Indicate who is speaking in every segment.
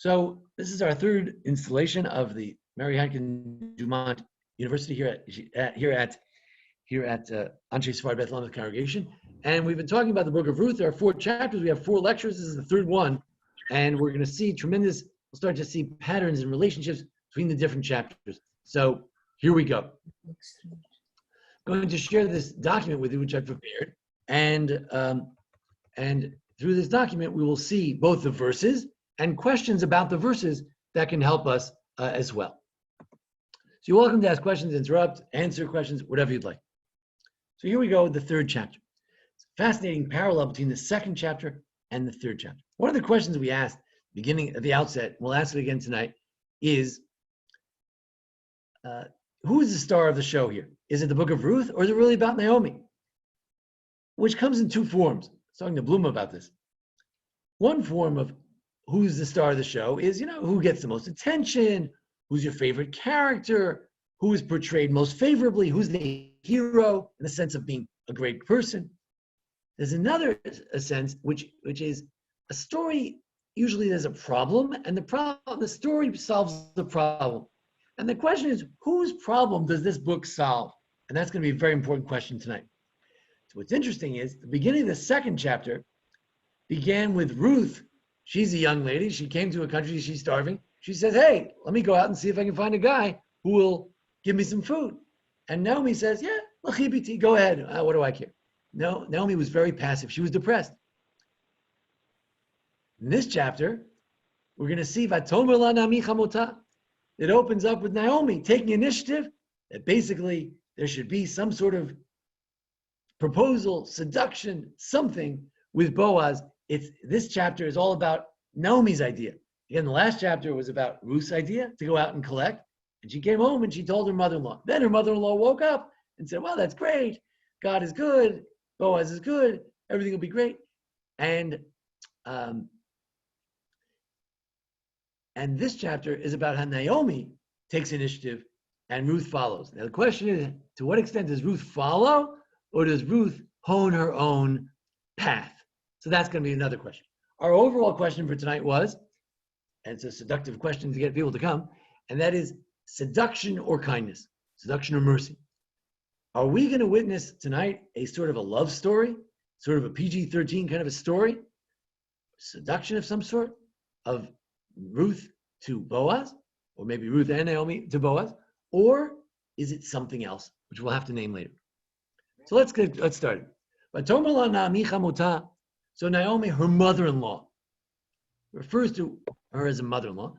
Speaker 1: So this is our third installation of the Mary HYTKEN DUMONT University here at Anshe Sfard Bethlehem Congregation. And we've been talking about the book of Ruth. There are 4 chapters. We have 4 lectures. This is the third one. And we're going to see we'll start to see patterns and relationships between the different chapters. So here we go. I'm going to share this document with you, which I've prepared. And through this document, we will see both the verses and questions about the verses that can help us as well. So you're welcome to ask questions, interrupt, answer questions, whatever you'd like. So here we go with the third chapter. It's a fascinating parallel between the second chapter and the third chapter. One of the questions we asked beginning at the outset, we'll ask it again tonight, is who is the star of the show here? Is it the book of Ruth, or is it really about Naomi? Which comes in 2 forms. I was talking to Bloom about this. One form of who's the star of the show is, who gets the most attention, who's your favorite character, who is portrayed most favorably, who's the hero in the sense of being a great person. There's another sense, which is a story. Usually there's a problem, and the story solves the problem. And the question is, whose problem does this book solve? And that's going to be a very important question tonight. So what's interesting is the beginning of the second chapter began with Ruth. She's a young lady. She came to a country, she's starving. She says, hey, let me go out and see if I can find a guy who will give me some food. And Naomi says, yeah, go ahead. What do I care? No, Naomi was very passive. She was depressed. In this chapter, we're going to see Vatomer la Naomi chamota. It opens up with Naomi taking initiative that basically there should be some sort of proposal, seduction, something with Boaz. This chapter is all about Naomi's idea. Again, the last chapter was about Ruth's idea to go out and collect. And she came home and she told her mother-in-law. Then her mother-in-law woke up and said, well, that's great. God is good. Boaz is good. Everything will be great. And this chapter is about how Naomi takes initiative and Ruth follows. Now the question is, to what extent does Ruth follow, or does Ruth hone her own path? So that's going to be another question. Our overall question for tonight was, and it's a seductive question to get people to come, and that is seduction or kindness, seduction or mercy. Are we going to witness tonight a sort of a love story, sort of a PG-13 kind of a story, seduction of some sort, of Ruth to Boaz, or maybe Ruth and Naomi to Boaz, or is it something else, which we'll have to name later? So let's start. So Naomi, her mother-in-law, refers to her as a mother-in-law.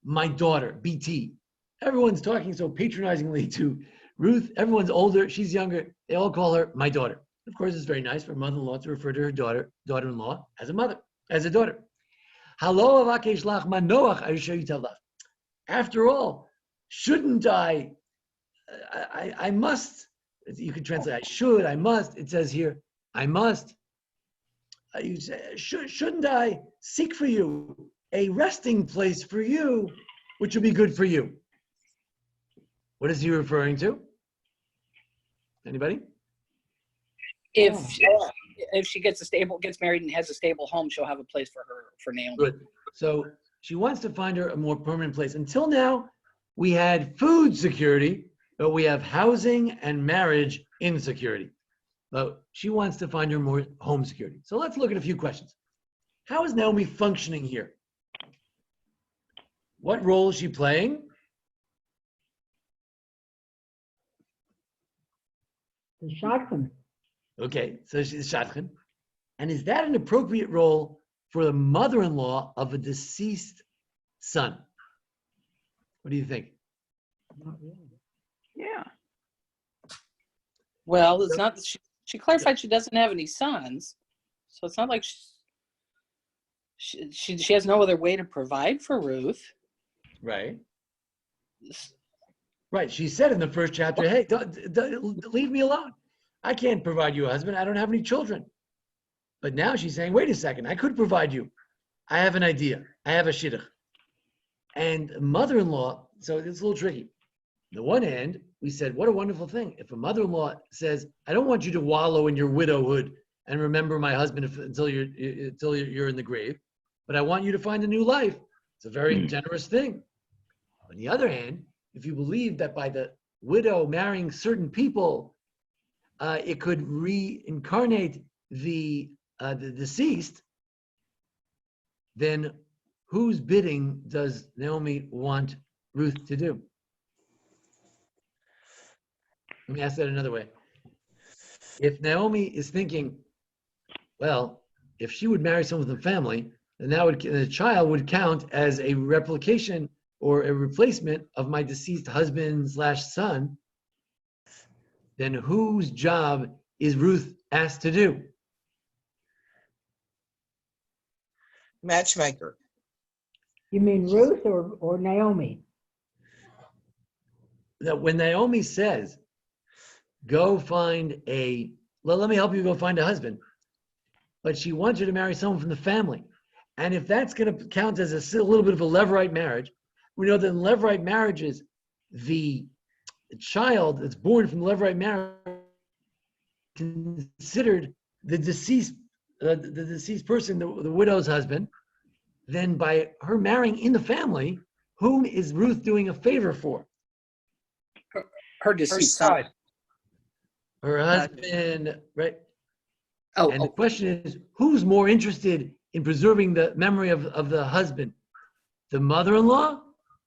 Speaker 1: My daughter, BT. Everyone's talking so patronizingly to Ruth. Everyone's older, she's younger. They all call her my daughter. Of course, it's very nice for a mother-in-law to refer to her daughter-in-law as a mother, as a daughter. After all, shouldn't I must, you could translate, I should, I must. It says here, I must. You say, shouldn't I seek for you a resting place for you, which will be good for you? What is he referring to? Anybody?
Speaker 2: If she gets married and has a stable home, she'll have a place for Naomi.
Speaker 1: Good. So she wants to find her a more permanent place. Until now, we had food security, but we have housing and marriage insecurity. But she wants to find her more home security. So let's look at a few questions. How is Naomi functioning here? What role is she playing?
Speaker 3: The shotgun.
Speaker 1: Okay, so she's shotgun. And is that an appropriate role for the mother-in-law of a deceased son? What do you think?
Speaker 3: Not really.
Speaker 2: Yeah. Well, it's not. She clarified she doesn't have any sons, so it's not like she has no other way to provide for Ruth.
Speaker 1: Right. Right. She said in the first chapter, hey, don't leave me alone. I can't provide you a husband. I don't have any children. But now she's saying, wait a second, I could provide you. I have an idea. I have a shidduch. And mother-in-law, so it's a little tricky. On the one hand, we said, what a wonderful thing. If a mother-in-law says, I don't want you to wallow in your widowhood and remember my husband until you're in the grave, but I want you to find a new life. It's a very generous thing. On the other hand, if you believe that by the widow marrying certain people, it could reincarnate the deceased, then whose bidding does Naomi want Ruth to do? Let me ask that another way. If Naomi is thinking, well, if she would marry someone from the family, then the child would count as a replication or a replacement of my deceased husband/son, then whose job is Ruth asked to do?
Speaker 4: Matchmaker.
Speaker 3: You mean Ruth or Naomi?
Speaker 1: That when Naomi says, go find let me help you go find a husband, but she wants you to marry someone from the family. And if that's going to count as a little bit of a Levirate marriage, we know that in Levirate marriages, the child that's born from Levirate marriage considered the deceased person, the widow's husband. Then by her marrying in the family, whom is Ruth doing a favor for?
Speaker 2: Her deceased son.
Speaker 1: Her husband, right?
Speaker 2: Oh,
Speaker 1: And the question is, who's more interested in preserving the memory of the husband? The mother-in-law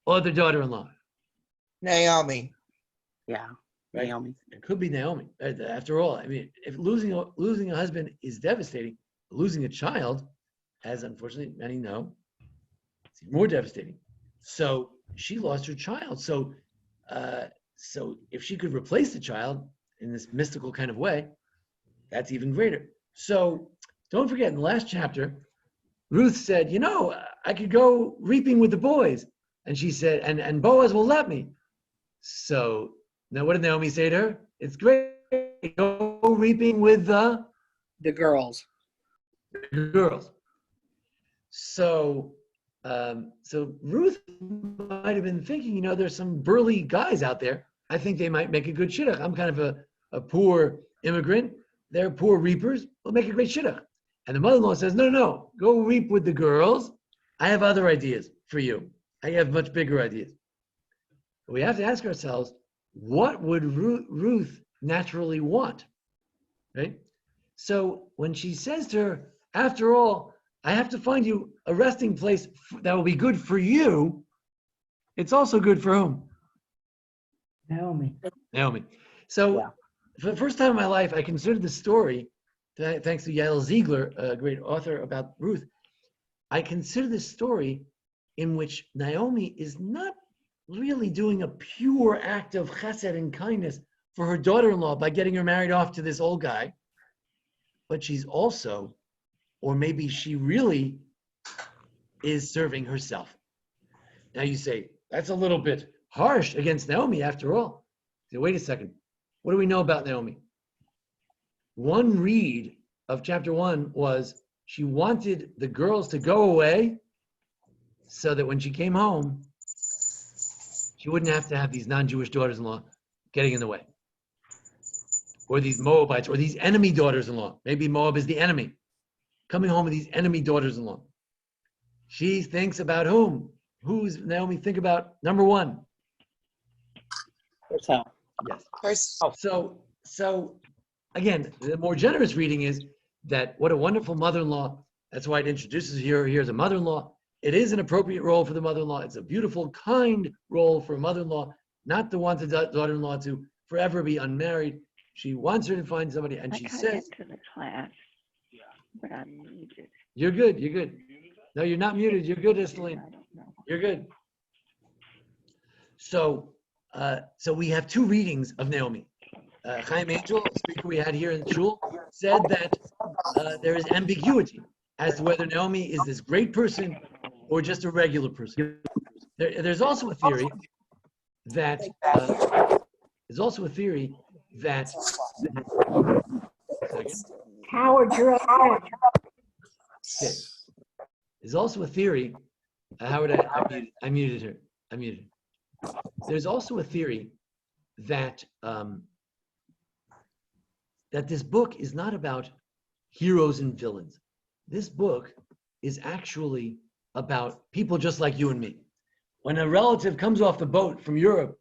Speaker 1: or the daughter-in-law?
Speaker 4: Naomi.
Speaker 2: yeah,
Speaker 1: Right?
Speaker 2: Naomi.
Speaker 1: It could be Naomi. After all, I mean, if losing a husband is devastating, losing a child, as unfortunately many know, it's more devastating. So she lost her child. So if she could replace the child in this mystical kind of way, that's even greater. So don't forget, in the last chapter, Ruth said, I could go reaping with the boys. And she said, and Boaz will let me. So now what did Naomi say to her? It's great. Go reaping with the
Speaker 2: girls.
Speaker 1: girls. So Ruth might have been thinking, there's some burly guys out there. I think they might make a good shidduch. I'm kind of a poor immigrant. They're poor reapers. We'll make a great shidduch. And the mother-in-law says, no, go reap with the girls. I have other ideas for you. I have much bigger ideas. But we have to ask ourselves, what would Ruth naturally want? Right? So when she says to her, after all, I have to find you a resting place that will be good for you, it's also good for whom?
Speaker 3: Naomi.
Speaker 1: So
Speaker 2: Yeah.
Speaker 1: for the first time in my life, I considered the story, thanks to Yael Ziegler, a great author about Ruth, I consider this story in which Naomi is not really doing a pure act of chesed and kindness for her daughter-in-law by getting her married off to this old guy, but she's also, or maybe she really is serving herself. Now you say, that's a little bit harsh against Naomi after all. So wait a second. What do we know about Naomi? One read of chapter 1 was she wanted the girls to go away so that when she came home, she wouldn't have to have these non-Jewish daughters-in-law getting in the way. Or these Moabites, or these enemy daughters-in-law. Maybe Moab is the enemy. Coming home with these enemy daughters-in-law. She thinks about whom? Who's Naomi think about? Number one.
Speaker 2: Herself.
Speaker 1: Yes.
Speaker 4: Herself.
Speaker 1: So again, the more generous reading is that what a wonderful mother-in-law. That's why it introduces her here as a mother-in-law. It is an appropriate role for the mother-in-law. It's a beautiful, kind role for a mother-in-law, not to want the daughter-in-law to forever be unmarried. She wants her to find somebody, and she says,
Speaker 5: to the class, but I'm muted.
Speaker 1: You're good. No, you're not muted. You're good, Esteline.
Speaker 5: I don't know.
Speaker 1: You're good. So we have two readings of Naomi. Chaim Angel, a speaker we had here in the shul, said that there is ambiguity as to whether Naomi is this great person or just a regular person. There's also a theory that
Speaker 3: Howard, you're up next.
Speaker 1: Okay. There's also a theory, Howard, I muted her. There's also a theory that that this book is not about heroes and villains. This book is actually about people just like you and me. When a relative comes off the boat from Europe,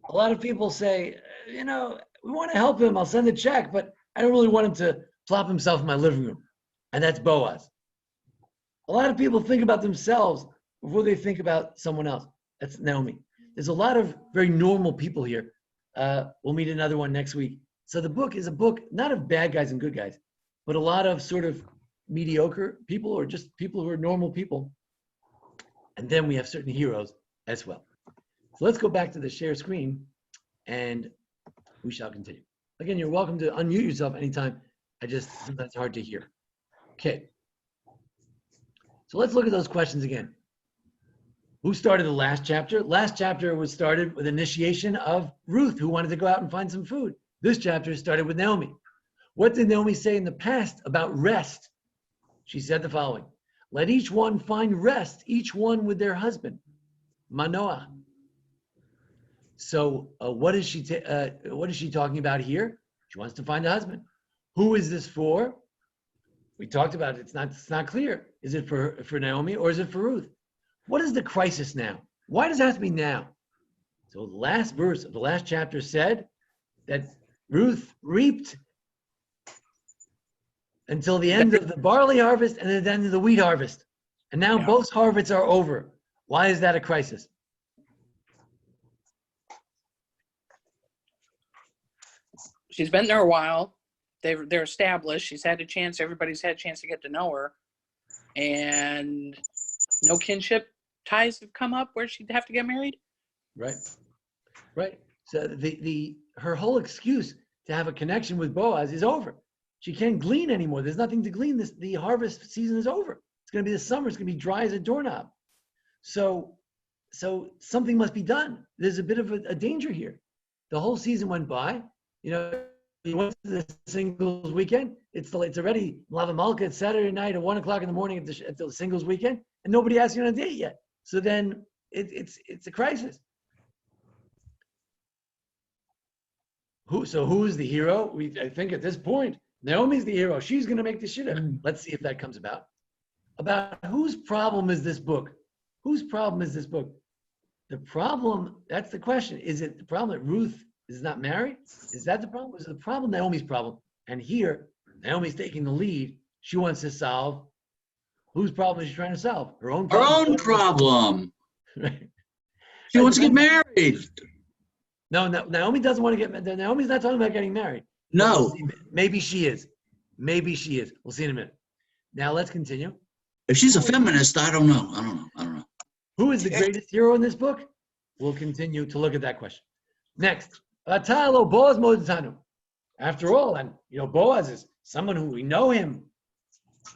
Speaker 1: a lot of people say, we want to help him. I'll send a check, but I don't really want him to plop himself in my living room. And that's Boaz. A lot of people think about themselves before they think about someone else. That's Naomi. There's a lot of very normal people here. We'll meet another one next week. So the book is a book not of bad guys and good guys, but a lot of sort of mediocre people or just people who are normal people. And then we have certain heroes as well. So let's go back to the share screen and we shall continue. Again, you're welcome to unmute yourself anytime. Sometimes it's hard to hear. Okay. So let's look at those questions again. Who started the last chapter? Last chapter was started with initiation of Ruth, who wanted to go out and find some food. This chapter started with Naomi. What did Naomi say in the past about rest? She said the following: let each one find rest, each one with their husband. Manoah. So what is she talking about here? She wants to find a husband. Who is this for? We talked about it. It's not clear. Is it for Naomi or is it for Ruth? What is the crisis now? Why does it have to be now? So the last verse of the last chapter said that Ruth reaped until the end of the barley harvest and then the end of the wheat harvest. And now both harvests are over. Why is that a crisis?
Speaker 2: She's been there a while. They're established. She's had a chance. Everybody's had a chance to get to know her. And no kinship ties have come up where she'd have to get married.
Speaker 1: Right. So her whole excuse to have a connection with Boaz is over. She can't glean anymore. There's nothing to glean. The harvest season is over. It's going to be the summer. It's going to be dry as a doorknob. So something must be done. There's a bit of a danger here. The whole season went by. You went to the singles weekend. It's already Lava Malka. It's Saturday night at 1 o'clock in the morning at the singles weekend, and nobody asked you on a date yet. So then it's a crisis. Who is the hero? I think at this point, Naomi's the hero. She's going to make the shidduch. Let's see if that comes about. About whose problem is this book? Whose problem is this book? The problem, that's the question. Is it the problem that Ruth is not married? Is that the problem? Is it the problem Naomi's problem? And here, Naomi's taking the lead. She wants to solve. Whose problem is she trying to solve? Her own problem.
Speaker 6: Her own problem.
Speaker 1: Right.
Speaker 6: She wants to get married.
Speaker 1: No, Naomi doesn't want to get married. Naomi's not talking about getting married.
Speaker 6: No.
Speaker 1: Maybe she is. We'll see in a minute. Now let's continue.
Speaker 6: If she's a feminist, I don't know.
Speaker 1: Who is the greatest hero in this book? We'll continue to look at that question. Next. Boaz Moditanu. After all, and Boaz is someone who we know him.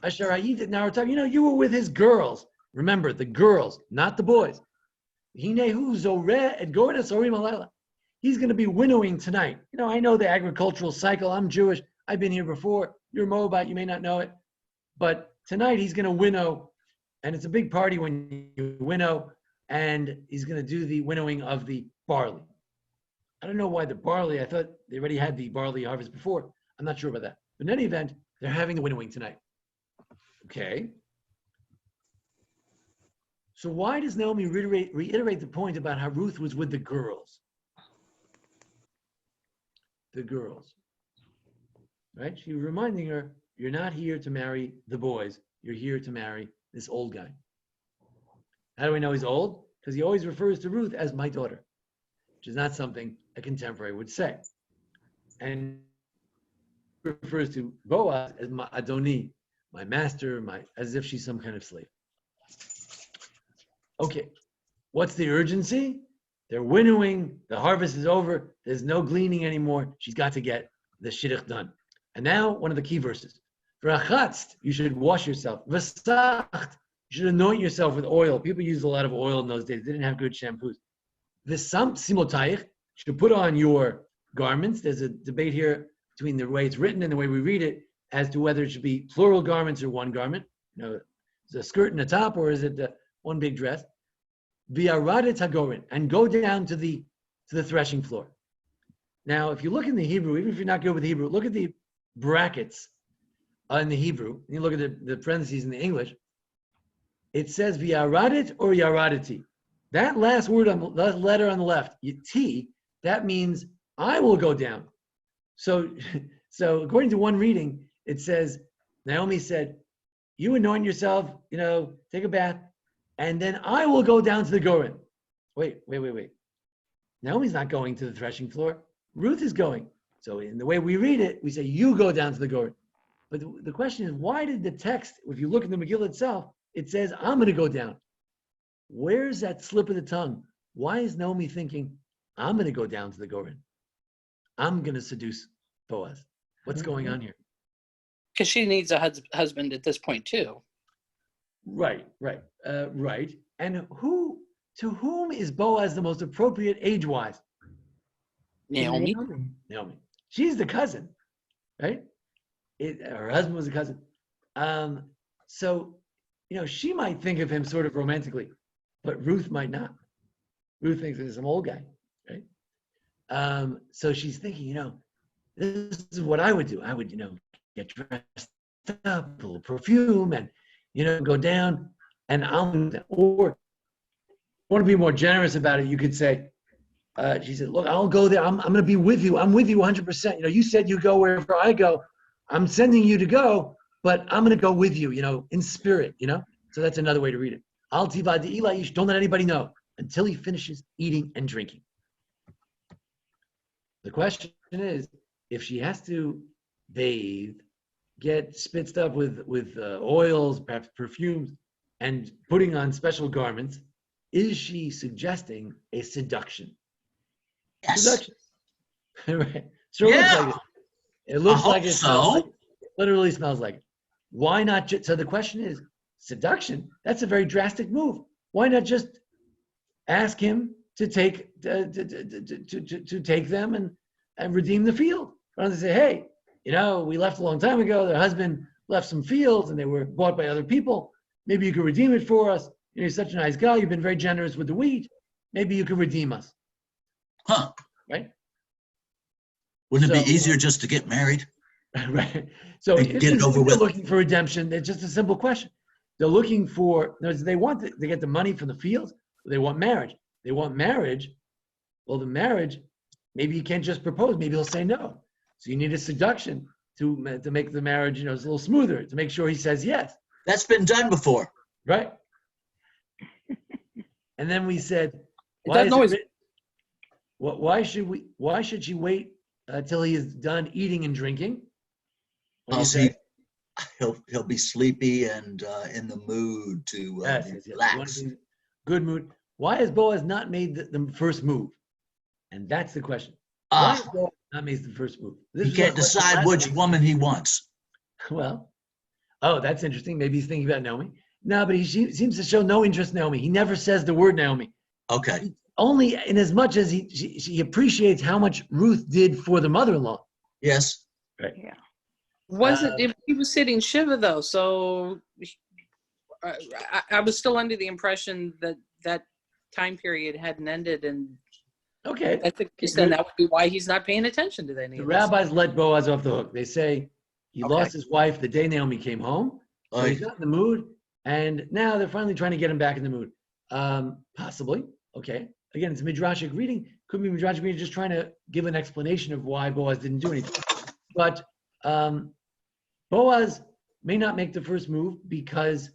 Speaker 1: Now we're talking, you were with his girls. Remember, the girls, not the boys. He's going to be winnowing tonight. I know the agricultural cycle. I'm Jewish. I've been here before. You're Moabite. You may not know it. But tonight he's going to winnow. And it's a big party when you winnow. And he's going to do the winnowing of the barley. I don't know why the barley. I thought they already had the barley harvest before. I'm not sure about that. But in any event, they're having the winnowing tonight. Okay. So why does Naomi reiterate the point about how Ruth was with the girls? The girls. Right? She was reminding her, you're not here to marry the boys. You're here to marry this old guy. How do we know he's old? Because he always refers to Ruth as my daughter, which is not something a contemporary would say. And refers to Boaz as my Adoni, my master, as if she's some kind of slave. Okay, what's the urgency? They're winnowing, the harvest is over, there's no gleaning anymore. She's got to get the shidduch done. And now, one of the key verses. V'rachatzt, you should wash yourself. V'sacht, you should anoint yourself with oil. People used a lot of oil in those days. They didn't have good shampoos. V'sam simotayich, you should put on your garments. There's a debate here between the way it's written and the way we read it as to whether it should be plural garments or one garment. Is it a skirt and a top, or is it one big dress? V'yaradet hagorin, and go down to the threshing floor. Now, if you look in the Hebrew, even if you're not good with Hebrew, look at the brackets in the Hebrew, and you look at the parentheses in the English. it says v'yaradit or yaraditi. That last word on the letter on the left, T, that means I will go down. So according to one reading, it says, Naomi said, you anoint yourself, take a bath, and then I will go down to the Goren. Wait. Naomi's not going to the threshing floor. Ruth is going. So in the way we read it, we say, you go down to the Goren. But the question is, why did the text, if you look in the Megillah itself, it says, I'm going to go down. Where's that slip of the tongue? Why is Naomi thinking, I'm going to go down to the Goren? I'm going to seduce Boaz. What's going on here?
Speaker 2: Because she needs a husband at this point too.
Speaker 1: Right. And to whom is Boaz the most appropriate age-wise?
Speaker 2: Naomi.
Speaker 1: Naomi. She's the cousin, right? Her husband was a cousin. So, she might think of him sort of romantically, but Ruth might not. Ruth thinks he's some old guy, right? So she's thinking, this is what I would do. I would, get dressed up, a little perfume, and, go down, and or want to be more generous about it, you could say, she said, look, I'll go there. I'm going to be with you. I'm with you 100%. You said you go wherever I go. I'm sending you to go, but I'm going to go with you, in spirit, So that's another way to read it. Al tivad ilayish, don't let anybody know until he finishes eating and drinking. The question is, if she has to bathe, get spitzed up with oils, perhaps perfumes, and putting on special garments, is she suggesting a seduction?
Speaker 6: Yes.
Speaker 1: Seduction. Right. Sure
Speaker 6: Yeah.
Speaker 1: looks like it. It looks like it.
Speaker 6: So.
Speaker 1: Smells like it. Literally smells like it. Why not? So the question is, seduction. That's a very drastic move. Why not just ask him to take to take them and redeem the field? Rather than say, hey, we left a long time ago. Their husband left some fields and they were bought by other people. Maybe you could redeem it for us. You're such a nice guy. You've been very generous with the wheat. Maybe you could redeem us.
Speaker 6: Huh.
Speaker 1: Right?
Speaker 6: Wouldn't it be easier just to get married?
Speaker 1: Right. So
Speaker 6: And get it over
Speaker 1: they're
Speaker 6: with.
Speaker 1: looking for redemption. It's just a simple question. They're looking for, they get the money from the fields. They want marriage. They want marriage. Well, the marriage, maybe you can't just propose. Maybe he'll say no. So you need a seduction to make the marriage, it's a little smoother, to make sure he says yes.
Speaker 6: That's been done before.
Speaker 1: Right. And then we said, why should she wait till he is done eating and drinking?
Speaker 6: He'll be sleepy and in the mood to relax.
Speaker 1: Good mood. Why has Boaz not made the first move? And that's the question. Why has Boaz not made the first move?
Speaker 6: He can't decide which woman he wants.
Speaker 1: Well, that's interesting. Maybe he's thinking about Naomi. No, but he seems to show no interest in Naomi. He never says the word Naomi.
Speaker 6: Okay.
Speaker 1: Only in as much as he appreciates how much Ruth did for the mother-in-law.
Speaker 6: Yes.
Speaker 1: Right.
Speaker 2: Yeah. He was sitting Shiva though, so I was still under the impression that time period hadn't ended, and
Speaker 1: okay,
Speaker 2: then that would be why he's not paying attention to any
Speaker 1: the
Speaker 2: of this.
Speaker 1: rabbis let Boaz off the hook. They say he lost his wife the day Naomi came home, so he's not in the mood, and now they're finally trying to get him back in the mood. Possibly. Okay. Again, it's midrashic reading. Could be midrashic reading just trying to give an explanation of why Boaz didn't do anything. But Boaz may not make the first move because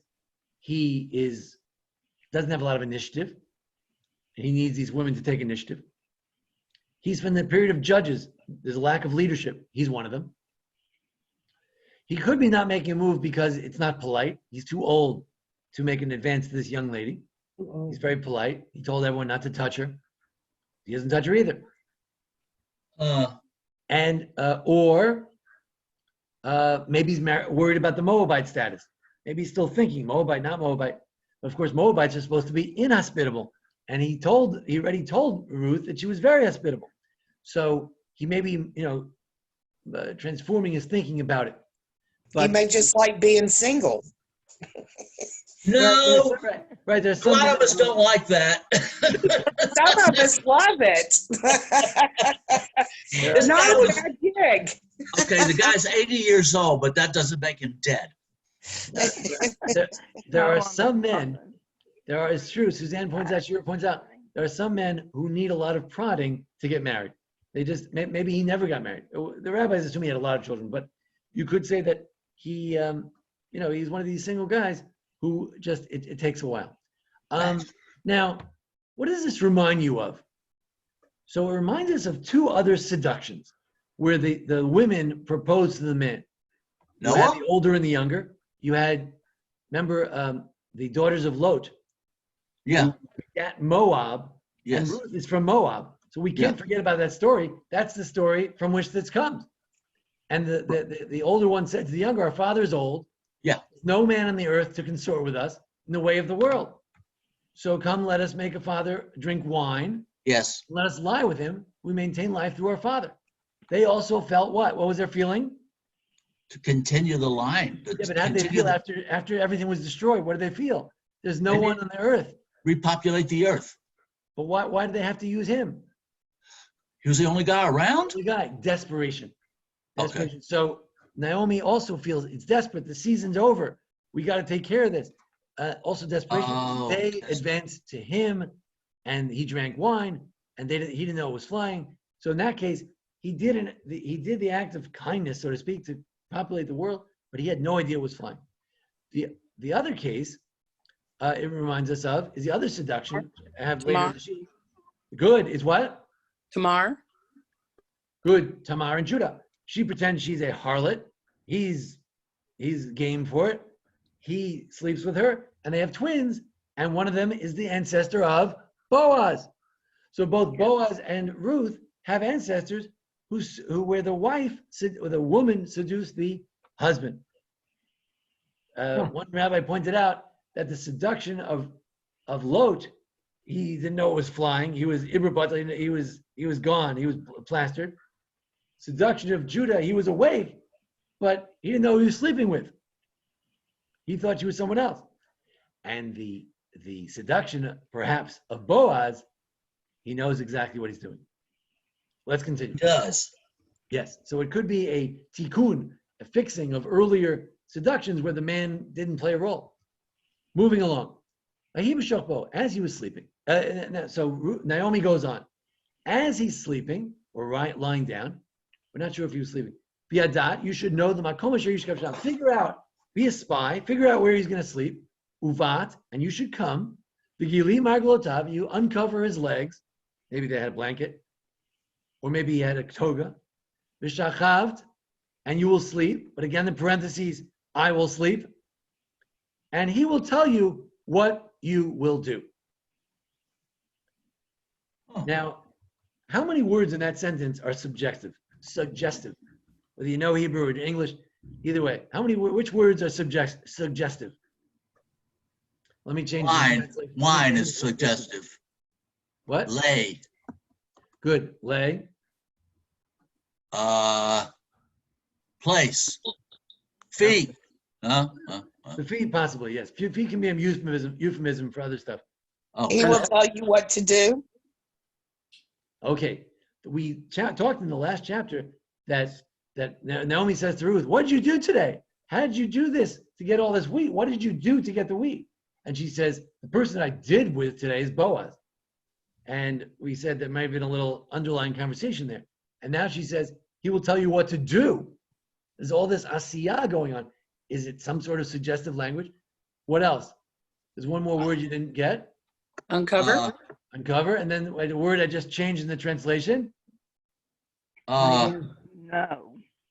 Speaker 1: he doesn't have a lot of initiative. He needs these women to take initiative. He's from the period of judges. There's a lack of leadership. He's one of them. He could be not making a move because it's not polite. He's too old to make an advance to this young lady. He's very polite. He told everyone not to touch her. He doesn't touch her either. Maybe he's worried about the Moabite status. Maybe he's still thinking Moabite, not Moabite. But of course, Moabites are supposed to be inhospitable. And he already told Ruth that she was very hospitable. So he may be, transforming his thinking about it. But
Speaker 4: he may just like being single.
Speaker 6: No.
Speaker 1: Right. There's
Speaker 6: A lot of us don't like that.
Speaker 4: Some of us love it. Not a bad gig.
Speaker 6: Okay, the guy's 80 years old, but that doesn't make him dead.
Speaker 1: There
Speaker 5: How
Speaker 1: are
Speaker 5: long
Speaker 1: some
Speaker 5: does it
Speaker 1: men,
Speaker 5: cover?
Speaker 1: it's true, Suzanne points out, Shira points out, there are some men who need a lot of prodding to get married. They just, maybe he never got married. The rabbis assume he had a lot of children, but you could say that he, he's one of these single guys who just, it takes a while. Now, what does this remind you of? So it reminds us of two other seductions where the women proposed to the men. You had the older and the younger. You had, remember, the daughters of Lot.
Speaker 6: Yeah.
Speaker 1: At Moab,
Speaker 6: Yes.
Speaker 1: and Ruth is from Moab. So we can't forget about that story. That's the story from which this comes. And the older one said to the younger, our father is old.
Speaker 6: Yeah.
Speaker 1: No man on the earth to consort with us in the way of the world. So come, let us make a father drink wine.
Speaker 6: Yes.
Speaker 1: Let us lie with him. We maintain life through our father. They also felt what? What was their feeling?
Speaker 6: To continue the line.
Speaker 1: Yeah, but how did they feel after everything was destroyed? What did they feel? There's no one on the earth.
Speaker 6: Repopulate the earth.
Speaker 1: But why did they have to use him?
Speaker 6: He was the only guy around?
Speaker 1: The guy, desperation.
Speaker 6: Okay.
Speaker 1: So Naomi also feels it's desperate. The season's over. We got to take care of this. Also desperation. They advanced to him, and he drank wine, and he didn't know it was flying. So in that case, he did the act of kindness, so to speak, to populate the world, but he had no idea it was flying. The other case, it reminds us of, is the other seduction. I have later. Good is what?
Speaker 2: Tamar.
Speaker 1: Good, Tamar and Judah. She pretends she's a harlot. He's game for it. He sleeps with her, and they have twins, and one of them is the ancestor of Boaz. So both Boaz and Ruth have ancestors where the woman seduced the husband. One rabbi pointed out that the seduction of Lot, he didn't know it was flying. He was ibrabat, he was gone. He was plastered. Seduction of Judah, he was awake, but he didn't know who he was sleeping with. He thought she was someone else. And the seduction, perhaps, of Boaz, he knows exactly what he's doing. Let's continue.
Speaker 6: He does.
Speaker 1: Yes. So it could be a tikkun, a fixing of earlier seductions where the man didn't play a role. Moving along. As he was sleeping. So Naomi goes on. As he's sleeping, or lying down, we're not sure if he was sleeping. Biadat, you should know the makom asher yishkav sham. Figure out, be a spy, figure out where he's going to sleep. Uvat, and you should come. Vigili marglotav, you uncover his legs. Maybe they had a blanket, or maybe he had a toga. V'shachavt, and you will sleep. But again, in parentheses, I will sleep. And he will tell you what you will do.
Speaker 6: Oh.
Speaker 1: Now, how many words in that sentence are suggestive? Whether you know Hebrew or English, either way. Which words are suggestive? Let me change.
Speaker 6: Wine is suggestive.
Speaker 1: What?
Speaker 6: Lay.
Speaker 1: Good. Lay.
Speaker 6: Place. Feet.
Speaker 1: The feet, possibly, yes. Feet can be a euphemism for other stuff.
Speaker 6: Oh,
Speaker 4: He will tell you what to do.
Speaker 1: Okay. We talked in the last chapter that Naomi says to Ruth, what did you do today? How did you do this to get all this wheat? What did you do to get the wheat? And she says, the person I did with today is Boaz. And we said there might have been a little underlying conversation there. And now she says, he will tell you what to do. There's all this asiyah going on. Is it some sort of suggestive language? What else? There's one more word you didn't get.
Speaker 2: Uncover.
Speaker 1: Uncover. And then the word I just changed in the translation.
Speaker 5: No.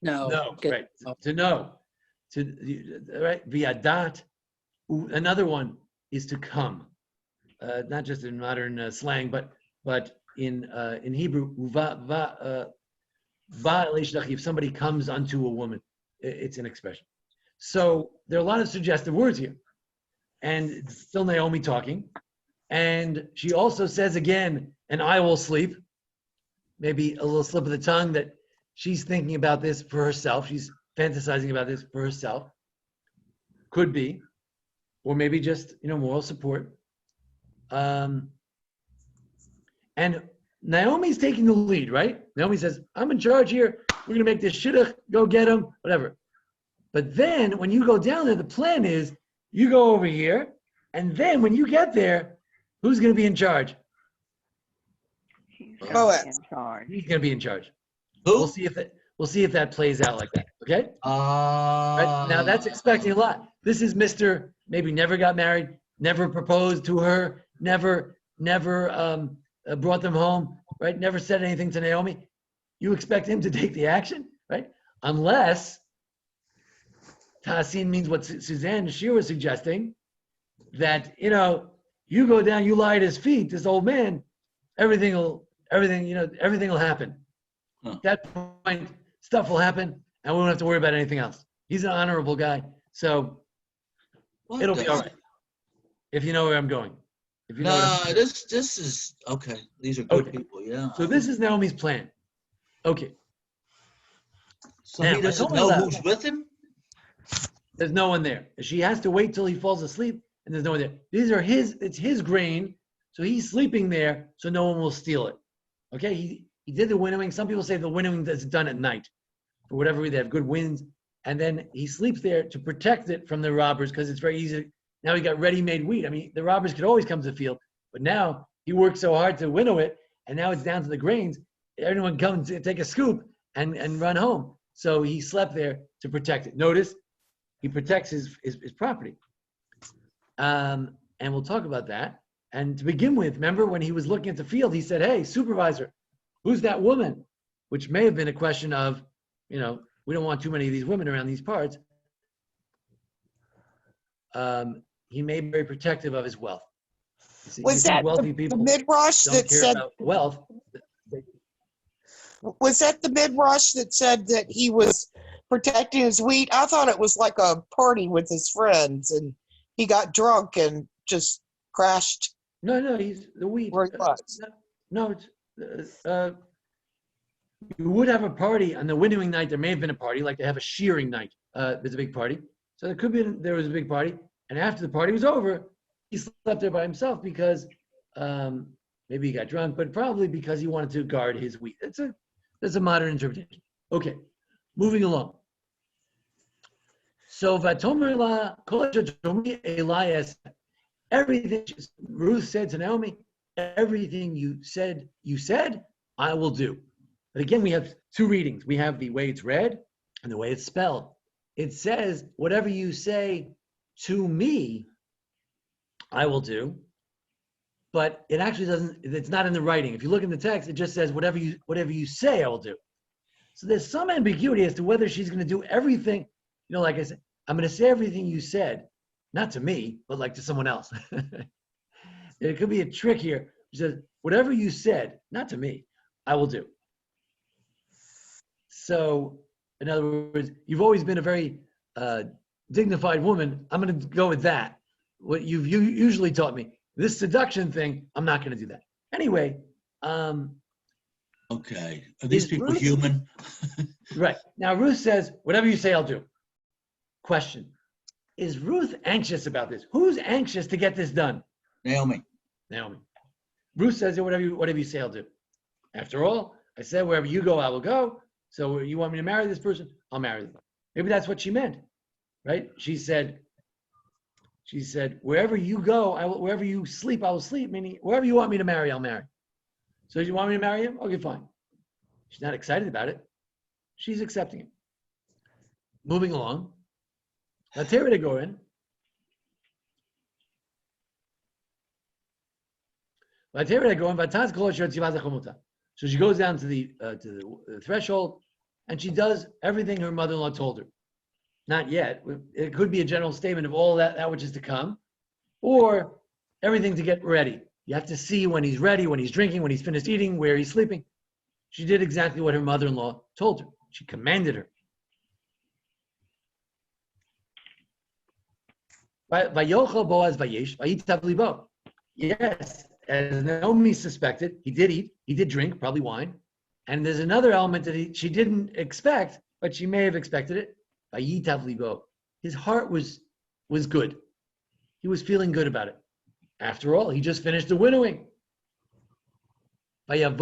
Speaker 2: No.
Speaker 1: Right. To know. Right. Viadat. Another one is to come. Not just in modern slang, but in Hebrew, if somebody comes unto a woman, it's an expression. So there are a lot of suggestive words here. And it's still Naomi talking. And she also says again, and I will sleep. Maybe a little slip of the tongue that she's thinking about this for herself. She's fantasizing about this for herself. Could be. Or maybe just, moral support. And Naomi's taking the lead, right? Naomi says, I'm in charge here. We're going to make this shidduch, go get him, whatever. But then when you go down there, the plan is you go over here, and then when you get there, who's going to be in charge?
Speaker 7: He's
Speaker 4: Boaz.
Speaker 7: in charge.
Speaker 1: He's going to be in charge. We'll
Speaker 6: Who?
Speaker 1: see if that plays out like that. Okay. Right? Now that's expecting a lot. This is Mr. Maybe never got married, never proposed to her, never brought them home, right? Never said anything to Naomi. You expect him to take the action, right? Unless Tasin means what Suzanne Shear was suggesting, that you go down, you lie at his feet, this old man, everything will happen.
Speaker 6: Huh.
Speaker 1: At that point, stuff will happen, and we won't have to worry about anything else. He's an honorable guy, so
Speaker 6: What
Speaker 1: it'll
Speaker 6: the-
Speaker 1: be all right. If you know where I'm going. If you know what
Speaker 6: No,
Speaker 1: I'm-
Speaker 6: this is okay. These are good
Speaker 1: Okay.
Speaker 6: people, yeah.
Speaker 1: So this is Naomi's plan. Okay,
Speaker 6: So
Speaker 1: now,
Speaker 6: he
Speaker 1: I
Speaker 6: doesn't
Speaker 1: told her
Speaker 6: know
Speaker 1: that.
Speaker 6: who's with him?
Speaker 1: there's no one there. She has to wait till he falls asleep, and there's no one there. It's his grain, so he's sleeping there, so no one will steal it. Okay, he did the winnowing. Some people say the winnowing is done at night. For whatever reason, they have good winds. And then he sleeps there to protect it from the robbers, because it's very easy. Now he got ready-made wheat. I mean, the robbers could always come to the field, but now he worked so hard to winnow it, and now it's down to the grains. Everyone comes to take a scoop and run home. So he slept there to protect it. Notice, he protects his property. And we'll talk about that. And to begin with, remember when he was looking at the field, he said, "Hey, supervisor, who's that woman?" Which may have been a question of, we don't want too many of these women around these parts. He may be very protective of his wealth. You
Speaker 4: Was
Speaker 1: see,
Speaker 4: that
Speaker 1: wealthy
Speaker 4: the
Speaker 1: people
Speaker 4: midrash
Speaker 1: don't
Speaker 4: that
Speaker 1: care
Speaker 4: said?
Speaker 1: about wealth.
Speaker 4: Was that the midrash that said that he was protecting his wheat? I thought it was like a party with his friends, and he got drunk and just crashed
Speaker 1: No, he's the wheat.
Speaker 4: where he was.
Speaker 1: No, it's you would have a party on the winnowing night. There may have been a party, like they have a shearing night. There's a big party, so there was a big party. And after the party was over, he slept there by himself because maybe he got drunk, but probably because he wanted to guard his wheat. That's a modern interpretation. Okay, moving along. So Vatomer la kol shomi Elias, everything Ruth said to Naomi, everything you said, I will do. But again, we have two readings. We have the way it's read and the way it's spelled. It says, whatever you say to me, I will do. But it actually doesn't, it's not in the writing. If you look in the text, it just says, whatever you say, I will do. So there's some ambiguity as to whether she's going to do everything. Like I said, I'm going to say everything you said, not to me, but like to someone else. It could be a trick here. She says, whatever you said, not to me, I will do. So, in other words, you've always been a very dignified woman. I'm going to go with that. What you usually taught me. This seduction thing, I'm not going to do that. Anyway.
Speaker 6: Okay. Are these people
Speaker 1: Ruth,
Speaker 6: human?
Speaker 1: Right. Now, Ruth says, whatever you say, I'll do. Question. Is Ruth anxious about this? Who's anxious to get this done?
Speaker 6: Naomi.
Speaker 1: Ruth says, whatever you say, I'll do. After all, I said, wherever you go, I will go. So you want me to marry this person? I'll marry them. Maybe that's what she meant, right? She said, wherever you go, wherever you sleep, I will sleep. Meaning, wherever you want me to marry, I'll marry. So you want me to marry him? Okay, fine. She's not excited about it. She's accepting it. Moving along. Now, Terry to go in. So she goes down to the threshold, and she does everything her mother-in-law told her. Not yet. It could be a general statement of all that which is to come, or everything to get ready. You have to see when he's ready, when he's drinking, when he's finished eating, where he's sleeping. She did exactly what her mother-in-law told her. She commanded her. Vayochel Boaz vayesh vayitav libo. Yes, as Naomi suspected, he did eat, he did drink, probably wine. And there's another element that she didn't expect, but she may have expected it. Vayitav libo. His heart was good. He was feeling good about it. After all, he just finished the winnowing. He went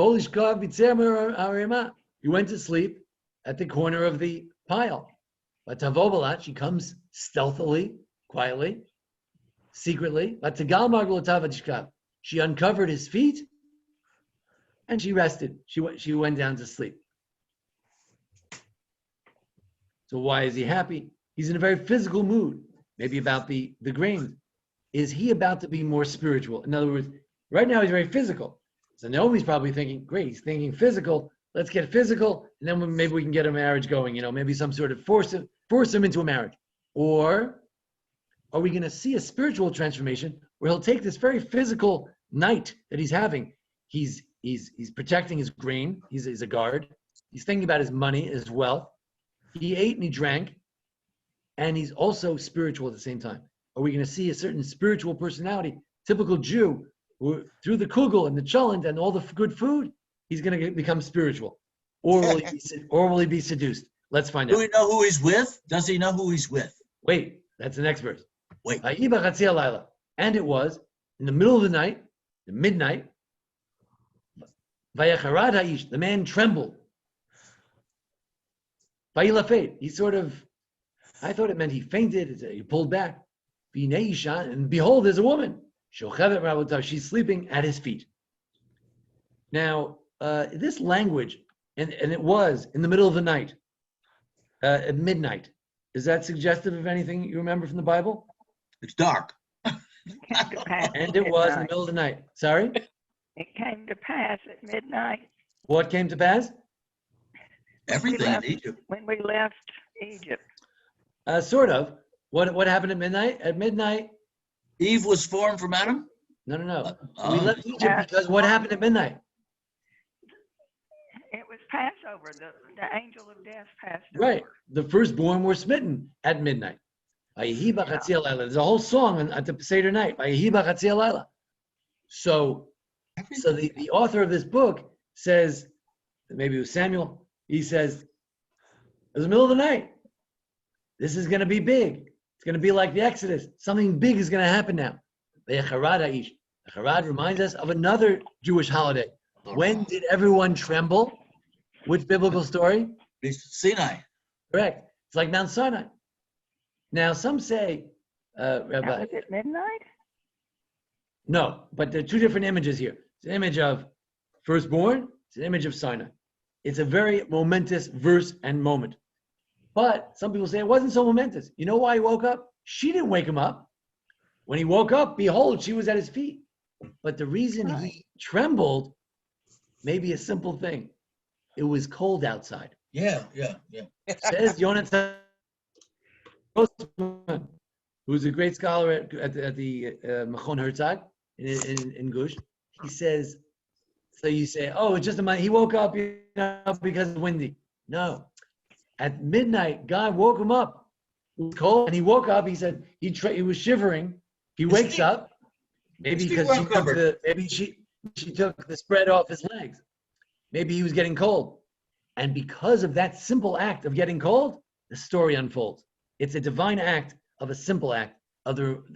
Speaker 1: to sleep at the corner of the pile. But Tavobalat, she comes stealthily, quietly, secretly. But Tagal Margulatav, she uncovered his feet and she rested. She went down to sleep. So why is he happy? He's in a very physical mood, maybe about the grain. Is he about to be more spiritual? In other words, right now he's very physical. So Naomi's probably thinking, great, he's thinking physical. Let's get physical, and then maybe we can get a marriage going. Maybe some sort of force him into a marriage. Or are we going to see a spiritual transformation where he'll take this very physical night that he's having? He's protecting his grain. He's a guard. He's thinking about his money, his wealth. He ate and he drank, and he's also spiritual at the same time. Are we going to see a certain spiritual personality, typical Jew, who through the kugel and the cholent and all the good food, he's going to become spiritual? Or will he be seduced? Let's find out.
Speaker 5: Do we know who he's with? Does he know who he's with?
Speaker 1: Wait, that's the next verse.
Speaker 5: Wait.
Speaker 1: And it was in the middle of the night, the midnight, the man trembled. He sort of, I thought it meant he fainted, he pulled back. And behold, there's a woman. She's sleeping at his feet. Now, this language, and it was in the middle of the night, at midnight. Is that suggestive of anything you remember from the Bible?
Speaker 5: It's dark.
Speaker 1: And it was in the middle of the night. Sorry?
Speaker 7: It came to pass at midnight.
Speaker 1: What came to pass?
Speaker 5: Everything in Egypt.
Speaker 7: When we left Egypt.
Speaker 1: Sort of. What happened at midnight? At midnight?
Speaker 5: Eve was formed from Adam?
Speaker 1: No. We left Egypt because what happened at midnight?
Speaker 7: It was Passover. The angel of death passed over.
Speaker 1: Right. The firstborn were smitten at midnight. There's a whole song at the Seder night. So the author of this book says, maybe it was Samuel, he says, it was the middle of the night. This is going to be big. It's going to be like the Exodus. Something big is going to happen now. The Echarad reminds us of another Jewish holiday. When did everyone tremble? Which biblical story?
Speaker 5: Sinai.
Speaker 1: Correct. It's like Mount Sinai. Now, some say, Rabbi.
Speaker 7: That was at midnight?
Speaker 1: No, but there are two different images here. It's an image of firstborn. It's an image of Sinai. It's a very momentous verse and moment. But some people say it wasn't so momentous. You know why he woke up? She didn't wake him up. When he woke up, behold, she was at his feet. But the reason he trembled may be a simple thing. It was cold outside.
Speaker 5: Yeah.
Speaker 1: Says Yonatan, who's a great scholar at the Machon Herzog in Gush. He says, so you say, oh, it's just he woke up because it's windy. No. At midnight, God woke him up. It was cold, and he woke up. He said he was shivering. He wakes up, maybe because she took the spread off his legs. Maybe he was getting cold, and because of that simple act of getting cold, the story unfolds. It's a divine act of a simple act.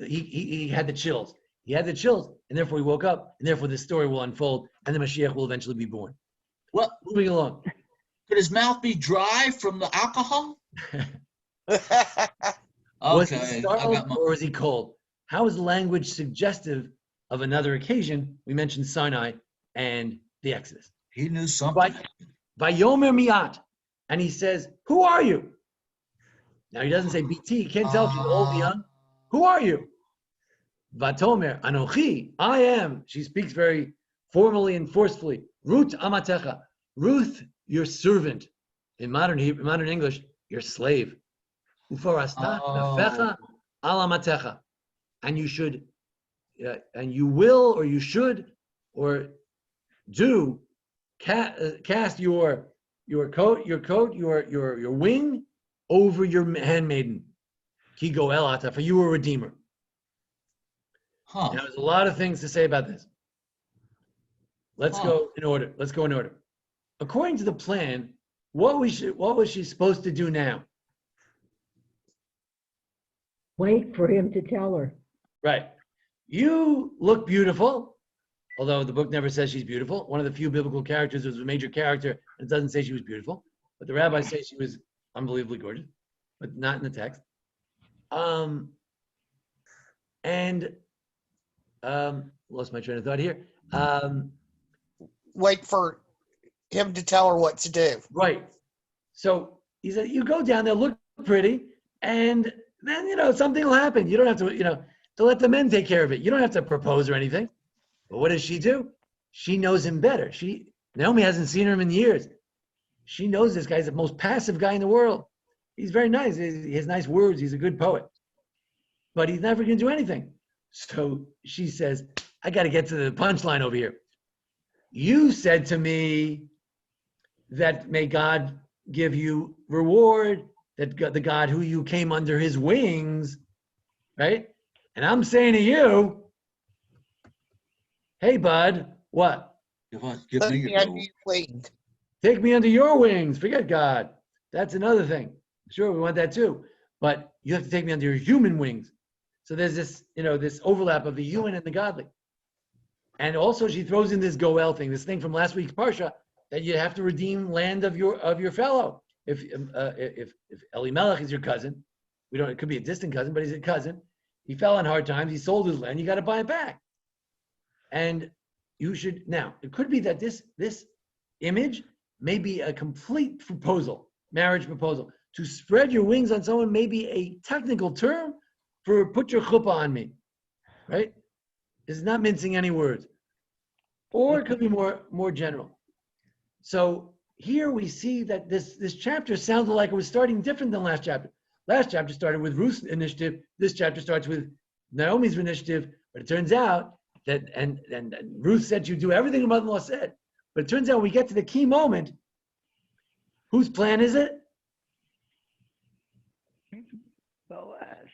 Speaker 1: He had the chills. He had the chills, and therefore he woke up, and therefore this story will unfold, and the Mashiach will eventually be born.
Speaker 5: Well,
Speaker 1: moving along.
Speaker 5: Could his mouth be dry from the alcohol?
Speaker 1: Was he startled or was he cold? How is language suggestive of another occasion? We mentioned Sinai and the Exodus.
Speaker 5: He knew something.
Speaker 1: Vayomer miat, and he says, "Who are you?" Now he doesn't say BT. He can't tell if she's old or young. Who are you? Vatomer anochi, I am. She speaks very formally and forcefully. Ruth amatecha, Ruth, your servant. In modern English, your slave. Ufarasta nafecha al amatecha, and you should, and you will, or you should, or do cast your wing over your handmaiden. Ki goel ata, for you are a redeemer. Now, there's a lot of things to say about this. Let's go in order. According to the plan, what was she supposed to do now?
Speaker 3: Wait for him to tell her.
Speaker 1: Right. You look beautiful, although the book never says she's beautiful. One of the few biblical characters was a major character, and it doesn't say she was beautiful. But the rabbis say she was unbelievably gorgeous. but not in the text. Lost my train of thought here.
Speaker 4: Wait for him to tell her what to do.
Speaker 1: Right. So he said, you go down there, look pretty, and then, something will happen. You don't have to, to let the men take care of it. You don't have to propose or anything. But what does she do? She knows him better. Naomi hasn't seen him in years. She knows this guy's the most passive guy in the world. He's very nice. He has nice words. He's a good poet. But he's never going to do anything. So she says, I got to get to the punchline over here. You said to me that may God give you reward, that the God who you came under his wings, right? And I'm saying to you, hey, bud, what?
Speaker 6: Give
Speaker 4: Let
Speaker 6: me
Speaker 4: me
Speaker 6: your
Speaker 4: under your wing.
Speaker 1: Take me under your wings. Forget God. That's another thing. Sure, we want that too. But you have to take me under your human wings. So there's this, this overlap of the human and the godly. And also she throws in this goel thing, this thing from last week's Parsha, that you have to redeem land of your fellow. If Elimelech is your cousin, it could be a distant cousin, but he's a cousin. He fell on hard times. He sold his land. You got to buy it back. And you should, now, it could be that this image may be a complete proposal, marriage proposal. To spread your wings on someone may be a technical term for put your chuppah on me, right? It's not mincing any words. Or it could be more general. So here we see that this chapter sounded like it was starting different than last chapter. Last chapter started with Ruth's initiative. This chapter starts with Naomi's initiative. But it turns out that, and Ruth said you do everything her mother-in-law said. But it turns out when we get to the key moment, whose plan is it?
Speaker 7: Boaz.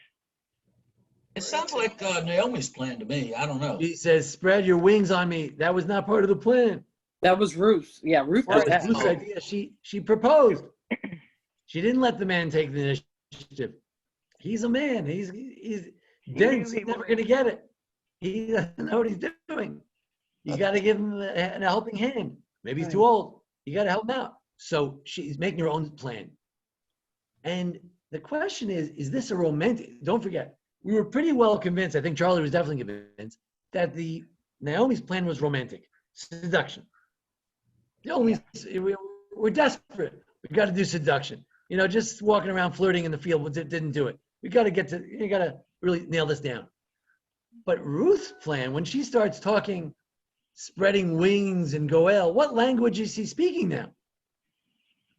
Speaker 5: It sounds like Naomi's plan to me. I don't know.
Speaker 1: She says, spread your wings on me. That was not part of the plan.
Speaker 2: That was Ruth. Yeah, Ruth
Speaker 1: That
Speaker 2: did
Speaker 1: was
Speaker 2: that.
Speaker 1: Ruth's idea. She proposed. She didn't let the man take the initiative. He's a man. He's dense. He's never going to get it. He doesn't know what he's doing. You got to give him a helping hand. Maybe he's too old. You got to help him out. So she's making her own plan. And the question is this a romantic? Don't forget, we were pretty well convinced, I think Charlie was definitely convinced, that Naomi's plan was romantic. Seduction. We're desperate. We got to do seduction. Just walking around flirting in the field didn't do it. You got to really nail this down. But Ruth's plan, when she starts talking, spreading wings and goel, what language is he speaking now?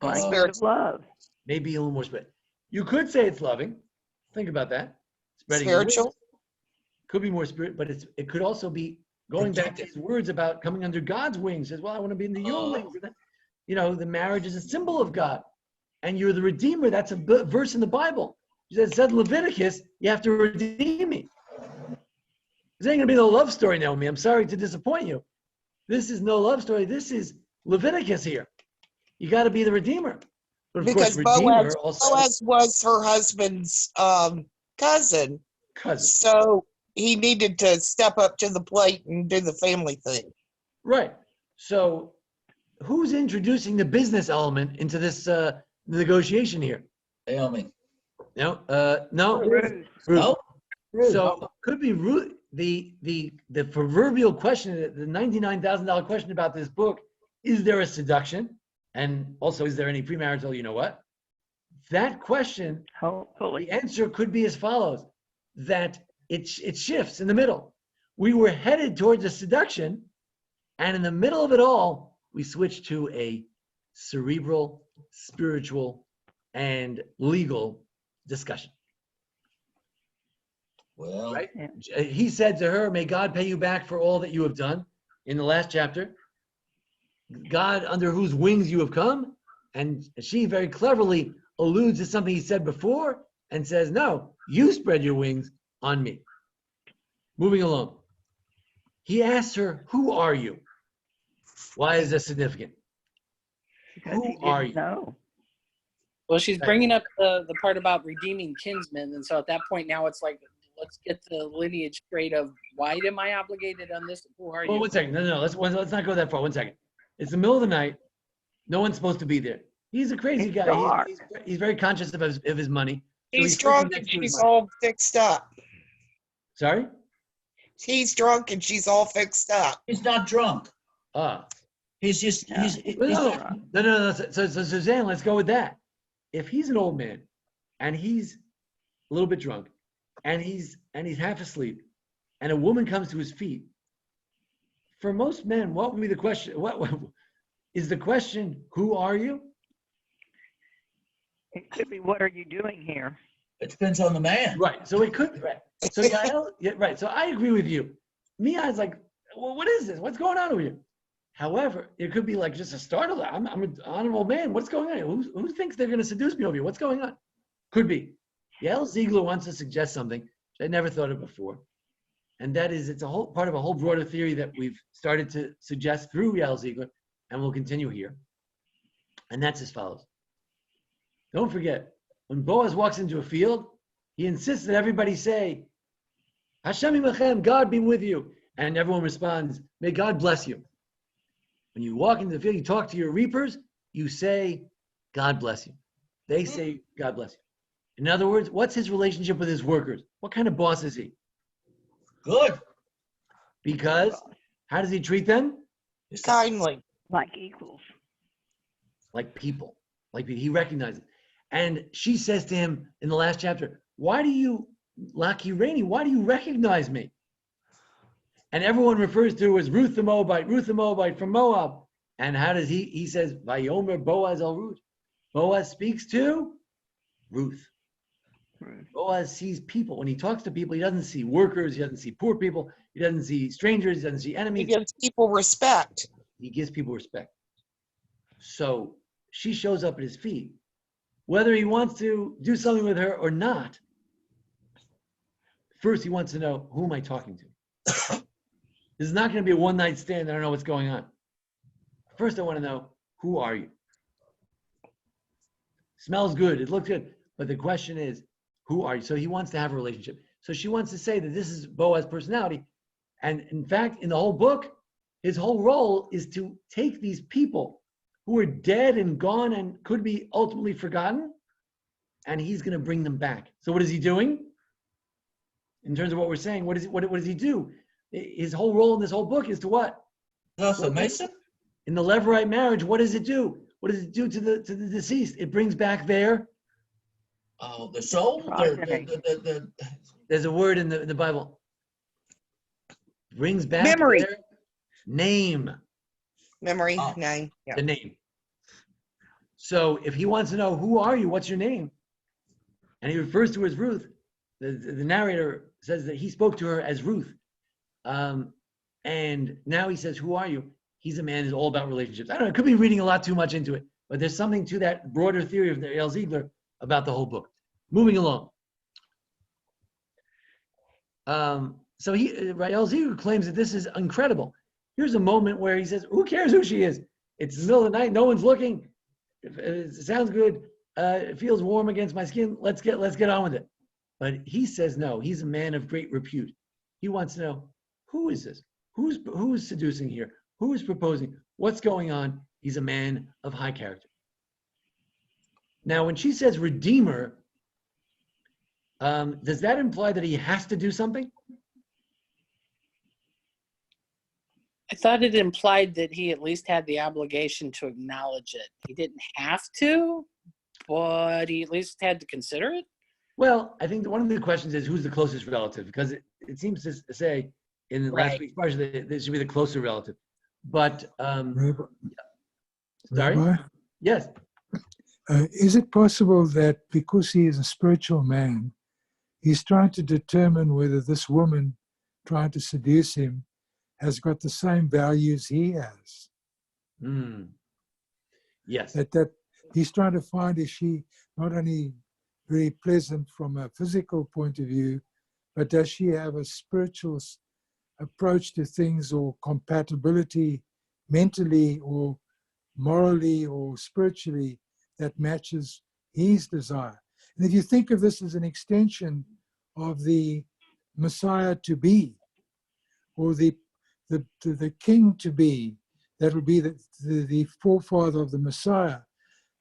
Speaker 7: Language of love.
Speaker 1: Maybe a little more spread. You could say it's loving. Think about that. Spreading your
Speaker 4: Spiritual.
Speaker 1: wings. Could be more spirit, but it could also be going back to his words about coming under God's wings. Says, well, I want to be under your wings. The marriage is a symbol of God. And you're the Redeemer. That's a verse in the Bible. It said Leviticus, you have to redeem me. This ain't going to be no love story, Naomi. I'm sorry to disappoint you. This is no love story. This is Leviticus here. You got to be the Redeemer. But of
Speaker 4: Because
Speaker 1: course, Redeemer
Speaker 4: Boaz was her husband's cousin. So he needed to step up to the plate and do the family thing.
Speaker 1: Right. So who's introducing the business element into this negotiation here?
Speaker 6: Naomi.
Speaker 1: No.
Speaker 7: Ruth.
Speaker 1: Ruth.
Speaker 3: Ruth.
Speaker 1: So could be Ruth. The proverbial question, the $99,000 question about this book: is there a seduction? And also, is there any premarital? You know what? That question,
Speaker 7: Hopefully.
Speaker 1: the answer could be as follows: that it shifts in the middle. We were headed towards a seduction, and in the middle of it all, we switched to a cerebral, spiritual, and legal discussion.
Speaker 6: Well,
Speaker 1: Right? He said to her, may God pay you back for all that you have done in the last chapter. God under whose wings you have come. And she very cleverly alludes to something he said before and says, no, you spread your wings on me. Moving along. He asks her, who are you? Why is this significant?
Speaker 7: Because
Speaker 1: Who
Speaker 7: he didn't
Speaker 1: are you?
Speaker 7: know.
Speaker 2: Well, she's bringing up the part about redeeming kinsmen. And so at that point now it's like, let's get the lineage straight of why am I obligated on this? Who are
Speaker 1: Well,
Speaker 2: you?
Speaker 1: one second. No. Let's not go that far. 1 second. It's the middle of the night. No one's supposed to be there. He's a crazy
Speaker 7: He's
Speaker 1: guy.
Speaker 7: dark.
Speaker 1: He's very conscious of his money. So
Speaker 4: He's
Speaker 1: sleeping
Speaker 4: drunk
Speaker 1: next
Speaker 4: and
Speaker 1: to his
Speaker 4: she's
Speaker 1: money.
Speaker 4: all fixed up.
Speaker 1: Sorry?
Speaker 4: He's drunk and she's all fixed up.
Speaker 5: He's not drunk.
Speaker 1: Ah.
Speaker 5: He's just,
Speaker 7: Yeah.
Speaker 1: No. So Suzanne, let's go with that. If he's an old man and he's a little bit drunk and he's half asleep and a woman comes to his feet, for most men, what would be the question? What is the question, who are you?
Speaker 7: It could be, what are you doing here?
Speaker 5: It depends on the man.
Speaker 1: Right. So it could, right. So Yael, yeah, right. So I agree with you. Mia's like, well, what is this? What's going on over here? However, it could be like just a startle. I'm an honorable man. What's going on? Who thinks they're going to seduce me over here? What's going on? Could be. Yael Ziegler wants to suggest something which I never thought of before. And that is, it's a whole part of a whole broader theory that we've started to suggest through Yael Ziegler, and we'll continue here. And that's as follows. Don't forget, when Boaz walks into a field, he insists that everybody say, Hashem imachem, God be with you. And everyone responds, may God bless you. When you walk into the field, you talk to your reapers, you say, God bless you. They say, God bless you. In other words, what's his relationship with his workers? What kind of boss is he?
Speaker 5: Good.
Speaker 1: Because how does he treat them?
Speaker 4: Kindly.
Speaker 7: Like equals.
Speaker 1: Like people. Like he recognizes. And she says to him in the last chapter, why do you, Laki Rainey, why do you recognize me? And everyone refers to her as Ruth the Moabite from Moab. And how does he says, Vayomer Boaz el Ruth. Boaz speaks to Ruth. Boaz sees people. When he talks to people, he doesn't see workers, he doesn't see poor people, he doesn't see strangers, he doesn't see
Speaker 4: He
Speaker 1: enemies.
Speaker 4: gives people respect.
Speaker 1: He gives people respect. So she shows up at his feet. Whether he wants to do something with her or not, first he wants to know, who am I talking to? This is not going to be a one-night stand. I don't know what's going on. First, I want to know, who are you? Smells good. It looks good. But the question is, who are you? So he wants to have a relationship. So she wants to say that this is Boaz's personality. And in fact, in the whole book, his whole role is to take these people who are dead and gone and could be ultimately forgotten, and he's going to bring them back. So what is he doing? In terms of what we're saying, what does he do? His whole role in this whole book is to what?
Speaker 5: Also, Mason?
Speaker 1: In the Levirate marriage, what does it do? What does it do to the deceased? It brings back their
Speaker 5: The soul?
Speaker 1: There's a word in the Bible. Brings back
Speaker 4: Memory.
Speaker 1: their name.
Speaker 4: Memory,
Speaker 5: Oh.
Speaker 4: name. Yeah.
Speaker 1: The name. So if he wants to know, who are you? What's your name? And he refers to her as Ruth. The narrator says that he spoke to her as Ruth. And now he says, who are you? He's a man who's all about relationships. I don't know, it could be reading a lot too much into it, but there's something to that broader theory of Yael Ziegler about the whole book. Moving along. So Yael Ziegler claims that this is incredible. Here's a moment where he says, who cares who she is? It's the middle of the night, no one's looking. It sounds good. It feels warm against my skin. Let's get on with it. But he says no. He's a man of great repute. He wants to know, who is this? Who's seducing here? Who is proposing? What's going on? He's a man of high character. Now, when she says redeemer, does that imply that he has to do something?
Speaker 2: I thought it implied that he at least had the obligation to acknowledge it. He didn't have to, but he at least had to consider it.
Speaker 1: Well, I think that one of the questions is, who's the closest relative? Because it seems to say in the last week's parsha that this should be the closer relative. But
Speaker 8: Rabbi,
Speaker 1: sorry?
Speaker 8: Rabbi,
Speaker 1: Yes.
Speaker 8: is it possible that because he is a spiritual man, he's trying to determine whether this woman trying to seduce him has got the same values he has?
Speaker 1: Yes.
Speaker 8: That he's trying to find, is she not only very pleasant from a physical point of view, but does she have a spiritual approach to things, or compatibility mentally or morally or spiritually that matches his desire? And if you think of this as an extension of the Messiah to be, or the king to be, that would be the forefather of the Messiah,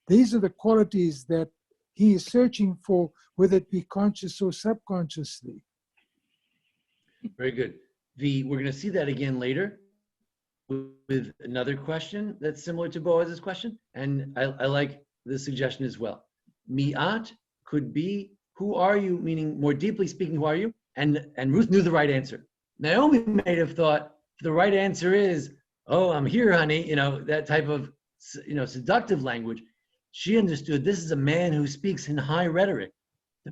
Speaker 8: these are the qualities that he is searching for, whether it be conscious or subconsciously.
Speaker 1: Very good. We're going to see that again later with another question that's similar to Boaz's question. And I like the suggestion as well. Mi'at could be, who are you? Meaning, more deeply speaking, who are you? And Ruth knew the right answer. Naomi may have thought the right answer is, oh, I'm here, honey. That type of, seductive language. She understood this is a man who speaks in high rhetoric.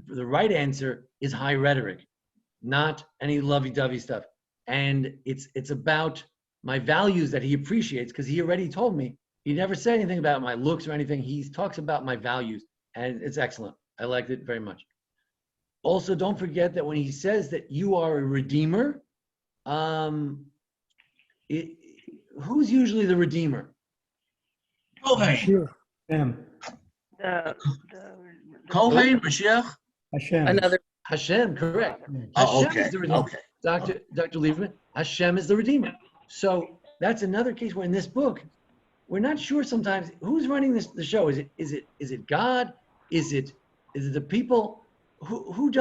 Speaker 1: The right answer is high rhetoric, not any lovey-dovey stuff. And it's about my values that he appreciates, because he already told me. He never said anything about my looks or anything. He talks about my values, and it's excellent. I liked it very much. Also, don't forget that when he says that you are a redeemer, who's usually the redeemer?
Speaker 5: Kohen.
Speaker 8: Sure.
Speaker 7: The
Speaker 5: Kohen, Mashiach.
Speaker 2: Another.
Speaker 1: Hashem, correct.
Speaker 6: Oh,
Speaker 1: Hashem
Speaker 6: okay,
Speaker 1: is the redeemer.
Speaker 6: okay.
Speaker 1: Dr. Lieberman, Hashem is the redeemer. So that's another case where in this book, we're not sure sometimes who's running the show. Is it God? Is it the people? Who's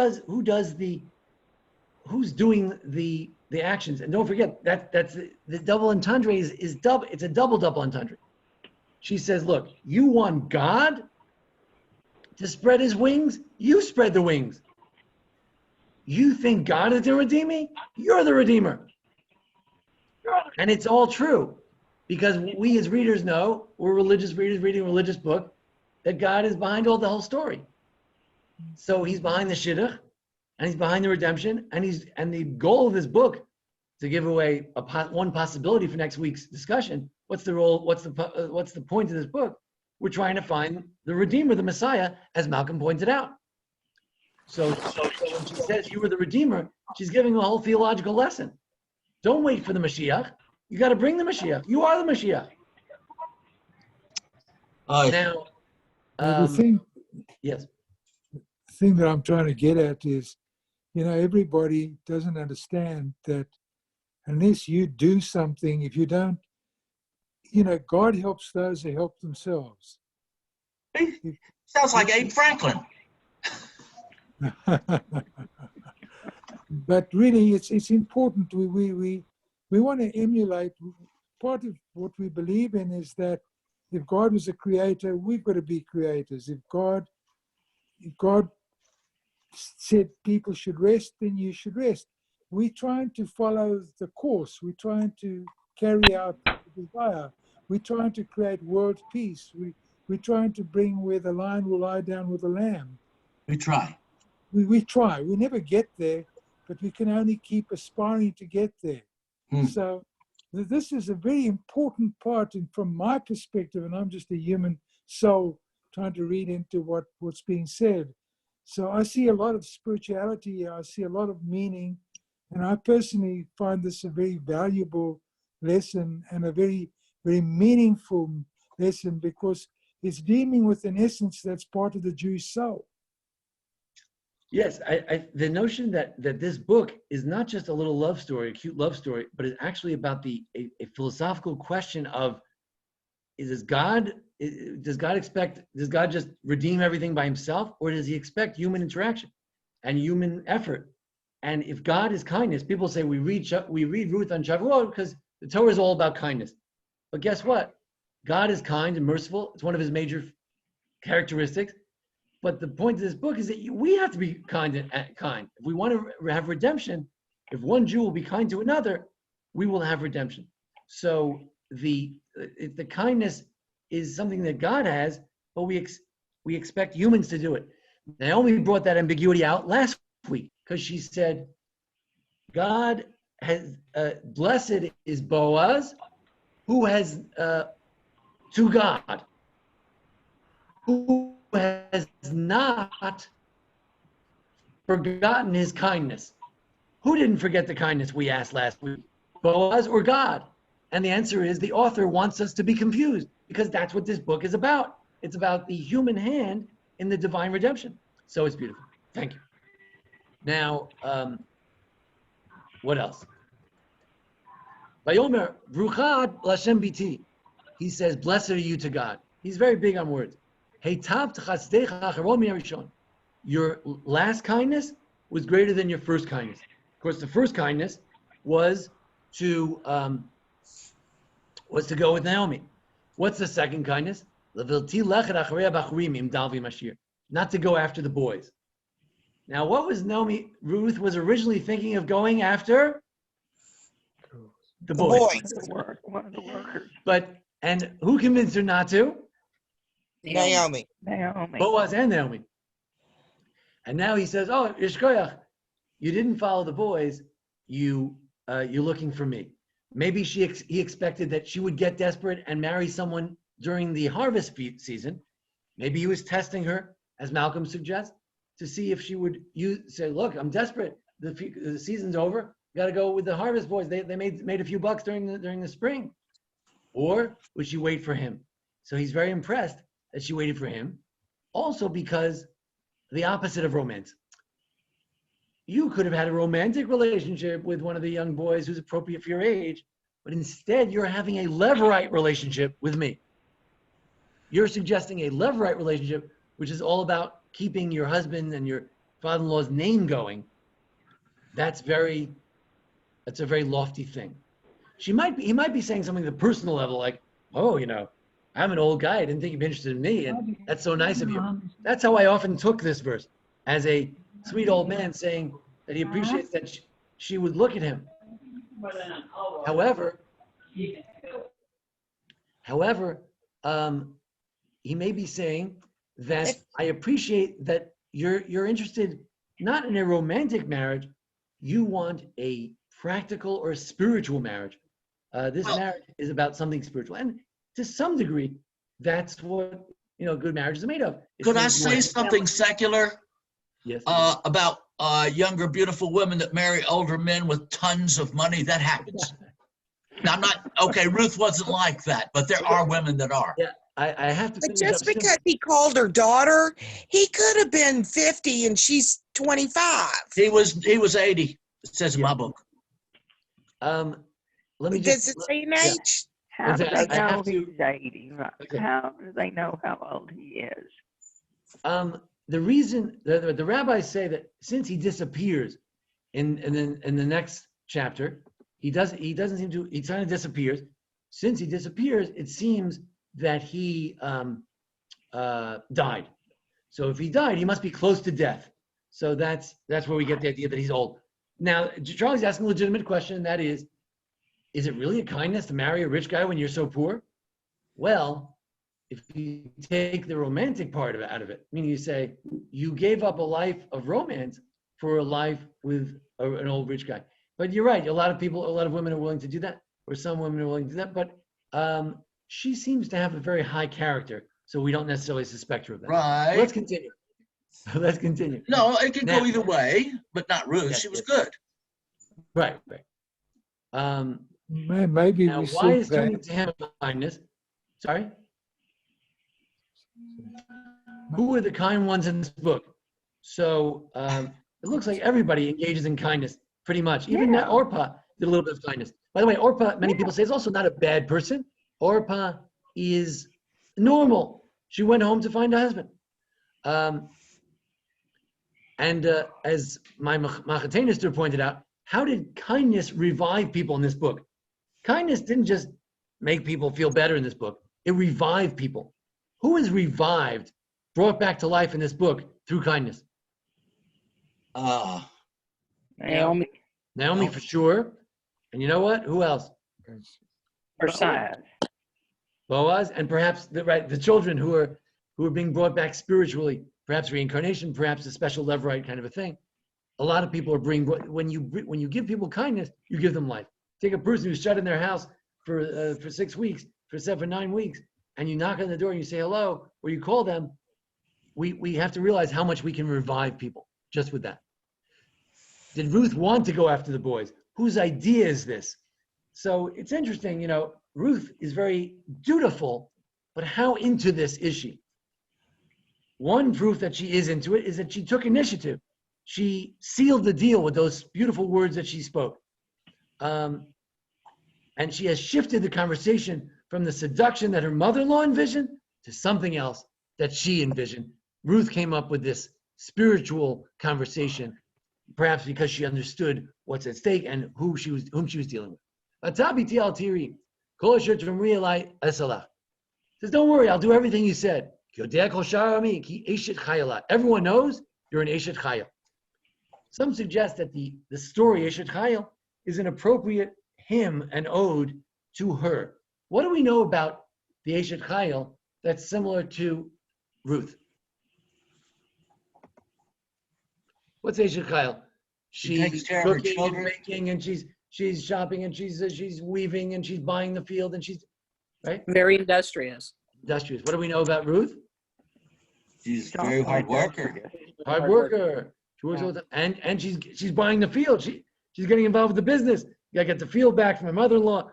Speaker 1: doing the actions? And don't forget that's the double entendre is double. It's a double entendre. She says, look, you want God to spread his wings? You spread the wings. You think God is the redeemer? You're the redeemer. And it's all true, because we as readers know, we're religious readers reading a religious book, that God is behind the whole story. So he's behind the shidduch, and he's behind the redemption, and the goal of this book, to give away one possibility for next week's discussion. What's the role? What's the point of this book? We're trying to find the Redeemer, the Messiah, as Malcolm pointed out. So when she says you were the Redeemer, she's giving a whole theological lesson. Don't wait for the Mashiach. You got to bring the Mashiach. You are the Mashiach. Now,
Speaker 8: The thing that I'm trying to get at is, everybody doesn't understand that unless you do something, if you don't, God helps those who help themselves.
Speaker 5: Sounds like Abe Franklin.
Speaker 8: But really, it's important. We want to emulate. Part of what we believe in is that if God was a creator, we've got to be creators. If God said people should rest, then you should rest. We're trying to follow the course. We're trying to carry out the desire. We're trying to create world peace. We're trying to bring where the lion will lie down with the lamb.
Speaker 5: We try.
Speaker 8: We try. We never get there, but we can only keep aspiring to get there. So this is a very important part, and from my perspective, and I'm just a human soul trying to read into what's being said. So I see a lot of spirituality here. I see a lot of meaning, and I personally find this a very valuable lesson and a very, very meaningful lesson, because it's dealing with an essence that's part of the Jewish soul.
Speaker 1: yes, the notion that this book is not just a little love story, a cute love story, but it's actually about a philosophical question of, does God just redeem everything by himself, or does he expect human interaction and human effort? And if God is kindness, people say we read Ruth on Shavuot because the Torah is all about kindness. But guess what? God is kind and merciful. It's one of his major characteristics. But the point of this book is that we have to be kind. If we want to have redemption, if one Jew will be kind to another, we will have redemption. So the kindness is something that God has, but we expect humans to do it. Naomi brought that ambiguity out last week because she said, God has blessed is Boaz, who has to God, who has not forgotten his kindness. Who didn't forget the kindness, we asked last week? Boaz or God? And the answer is the author wants us to be confused, because that's what this book is about. It's about the human hand in the divine redemption. So it's beautiful. Thank you. Now, what else? Vayomer, Bruchad Lashem Biti. He says, blessed are you to God. He's very big on words. Your last kindness was greater than your first kindness. Of course, the first kindness was to go with Naomi. What's the second kindness? Not to go after the boys. Now, what was Ruth was originally thinking of going after? The boys.
Speaker 7: One of the workers.
Speaker 1: And who convinced her not to?
Speaker 4: Naomi.
Speaker 1: Boaz and Naomi. And now he says, "Oh, Yishkoyach, you didn't follow the boys. You're looking for me." Maybe he expected that she would get desperate and marry someone during the harvest season. Maybe he was testing her, as Malcolm suggests, to see if she would say, "Look, I'm desperate. The season's over. Got to go with the harvest boys. They made a few bucks during the spring." Or would she wait for him? So he's very impressed that she waited for him. Also because the opposite of romance. You could have had a romantic relationship with one of the young boys who's appropriate for your age, but instead you're having a Levirate relationship with me. You're suggesting a Levirate relationship, which is all about keeping your husband and your father-in-law's name going. That's a very lofty thing. He might be saying something at the personal level, like, "Oh, I'm an old guy. I didn't think you'd be interested in me, and that's so nice of you." That's how I often took this verse, as a sweet old man saying that he appreciates that she would look at him. However, he may be saying that I appreciate that you're interested not in a romantic marriage. You want a practical or spiritual marriage. This marriage is about something spiritual, and to some degree, that's what good marriages are made of.
Speaker 5: Could I say something secular?
Speaker 1: Yes.
Speaker 5: About younger, beautiful women that marry older men with tons of money? That happens. Now, Ruth wasn't like that, but there are women that are.
Speaker 1: Yeah, I have to.
Speaker 4: But just because he called her daughter, he could have been 50 and she's 25.
Speaker 5: He was 80. It says in my book.
Speaker 1: Let me
Speaker 4: Does it say an age?
Speaker 7: How do they
Speaker 1: I have
Speaker 7: know
Speaker 1: to-
Speaker 7: he's 80?
Speaker 1: Okay.
Speaker 7: How do they know how old he is?
Speaker 1: The reason the rabbis say that since he disappears in the next chapter, he kind of disappears. Since he disappears, it seems that he died. So if he died, he must be close to death. So that's where we get the idea that he's old. Now, Charlie's asking a legitimate question, and that is it really a kindness to marry a rich guy when you're so poor? Well, if you take the romantic part out of it, meaning you say you gave up a life of romance for a life with an old rich guy. But you're right, a lot of women are willing to do that, or some women are willing to do that, but she seems to have a very high character, so we don't necessarily suspect her of that.
Speaker 5: Right.
Speaker 1: Let's continue.
Speaker 5: No, it can go either way, but not Ruth.
Speaker 1: Yes,
Speaker 5: She was
Speaker 1: yes.
Speaker 5: good.
Speaker 1: Right.
Speaker 8: Maybe
Speaker 1: Now,
Speaker 8: we
Speaker 1: why
Speaker 8: think
Speaker 1: is turning
Speaker 8: that
Speaker 1: to him a kindness? Sorry? Who are the kind ones in this book? So it looks like everybody engages in kindness, pretty much. Even Orpah did a little bit of kindness. By the way, Orpah, many people say, is also not a bad person. Orpah is normal. She went home to find a husband. As my Machatenister pointed out, how did kindness revive people in this book? Kindness didn't just make people feel better in this book. It revived people. Who is revived, brought back to life in this book through kindness?
Speaker 2: Naomi,
Speaker 1: Naomi for sure. And you know what? Who else?
Speaker 2: her son.
Speaker 1: Boaz, and perhaps the children who are being brought back spiritually, perhaps reincarnation, perhaps a special Levirate kind of a thing. A lot of people are when you give people kindness, you give them life. Take a person who's shut in their house for 6 weeks, for 9 weeks, and you knock on the door and you say hello, or you call them. We have to realize how much we can revive people just with that. Did Ruth want to go after the boys? Whose idea is this? So it's interesting, Ruth is very dutiful, but how into this is she? One proof that she is into it is that she took initiative. She sealed the deal with those beautiful words that she spoke. And she has shifted the conversation from the seduction that her mother-in-law envisioned to something else that she envisioned. Ruth came up with this spiritual conversation, perhaps because she understood what's at stake and whom she was dealing with. Says, don't worry, I'll do everything you said. Everyone knows you're an Eshet Chayil. Some suggest that the story Eshet Chayil is an appropriate hymn and ode to her. What do we know about the Eshet Chayil that's similar to Ruth? What's Eshet Chayil?
Speaker 5: She takes care of her
Speaker 1: cooking and
Speaker 5: children.
Speaker 1: baking, and she's shopping, and she's weaving, and she's buying the field, and she's right.
Speaker 2: Very industrious.
Speaker 1: Industrious. What do we know about Ruth?
Speaker 5: She's a very hard worker.
Speaker 1: Hard worker. She works all the time, and she's buying the field. She's getting involved with the business. You gotta get the field back from my mother-in-law.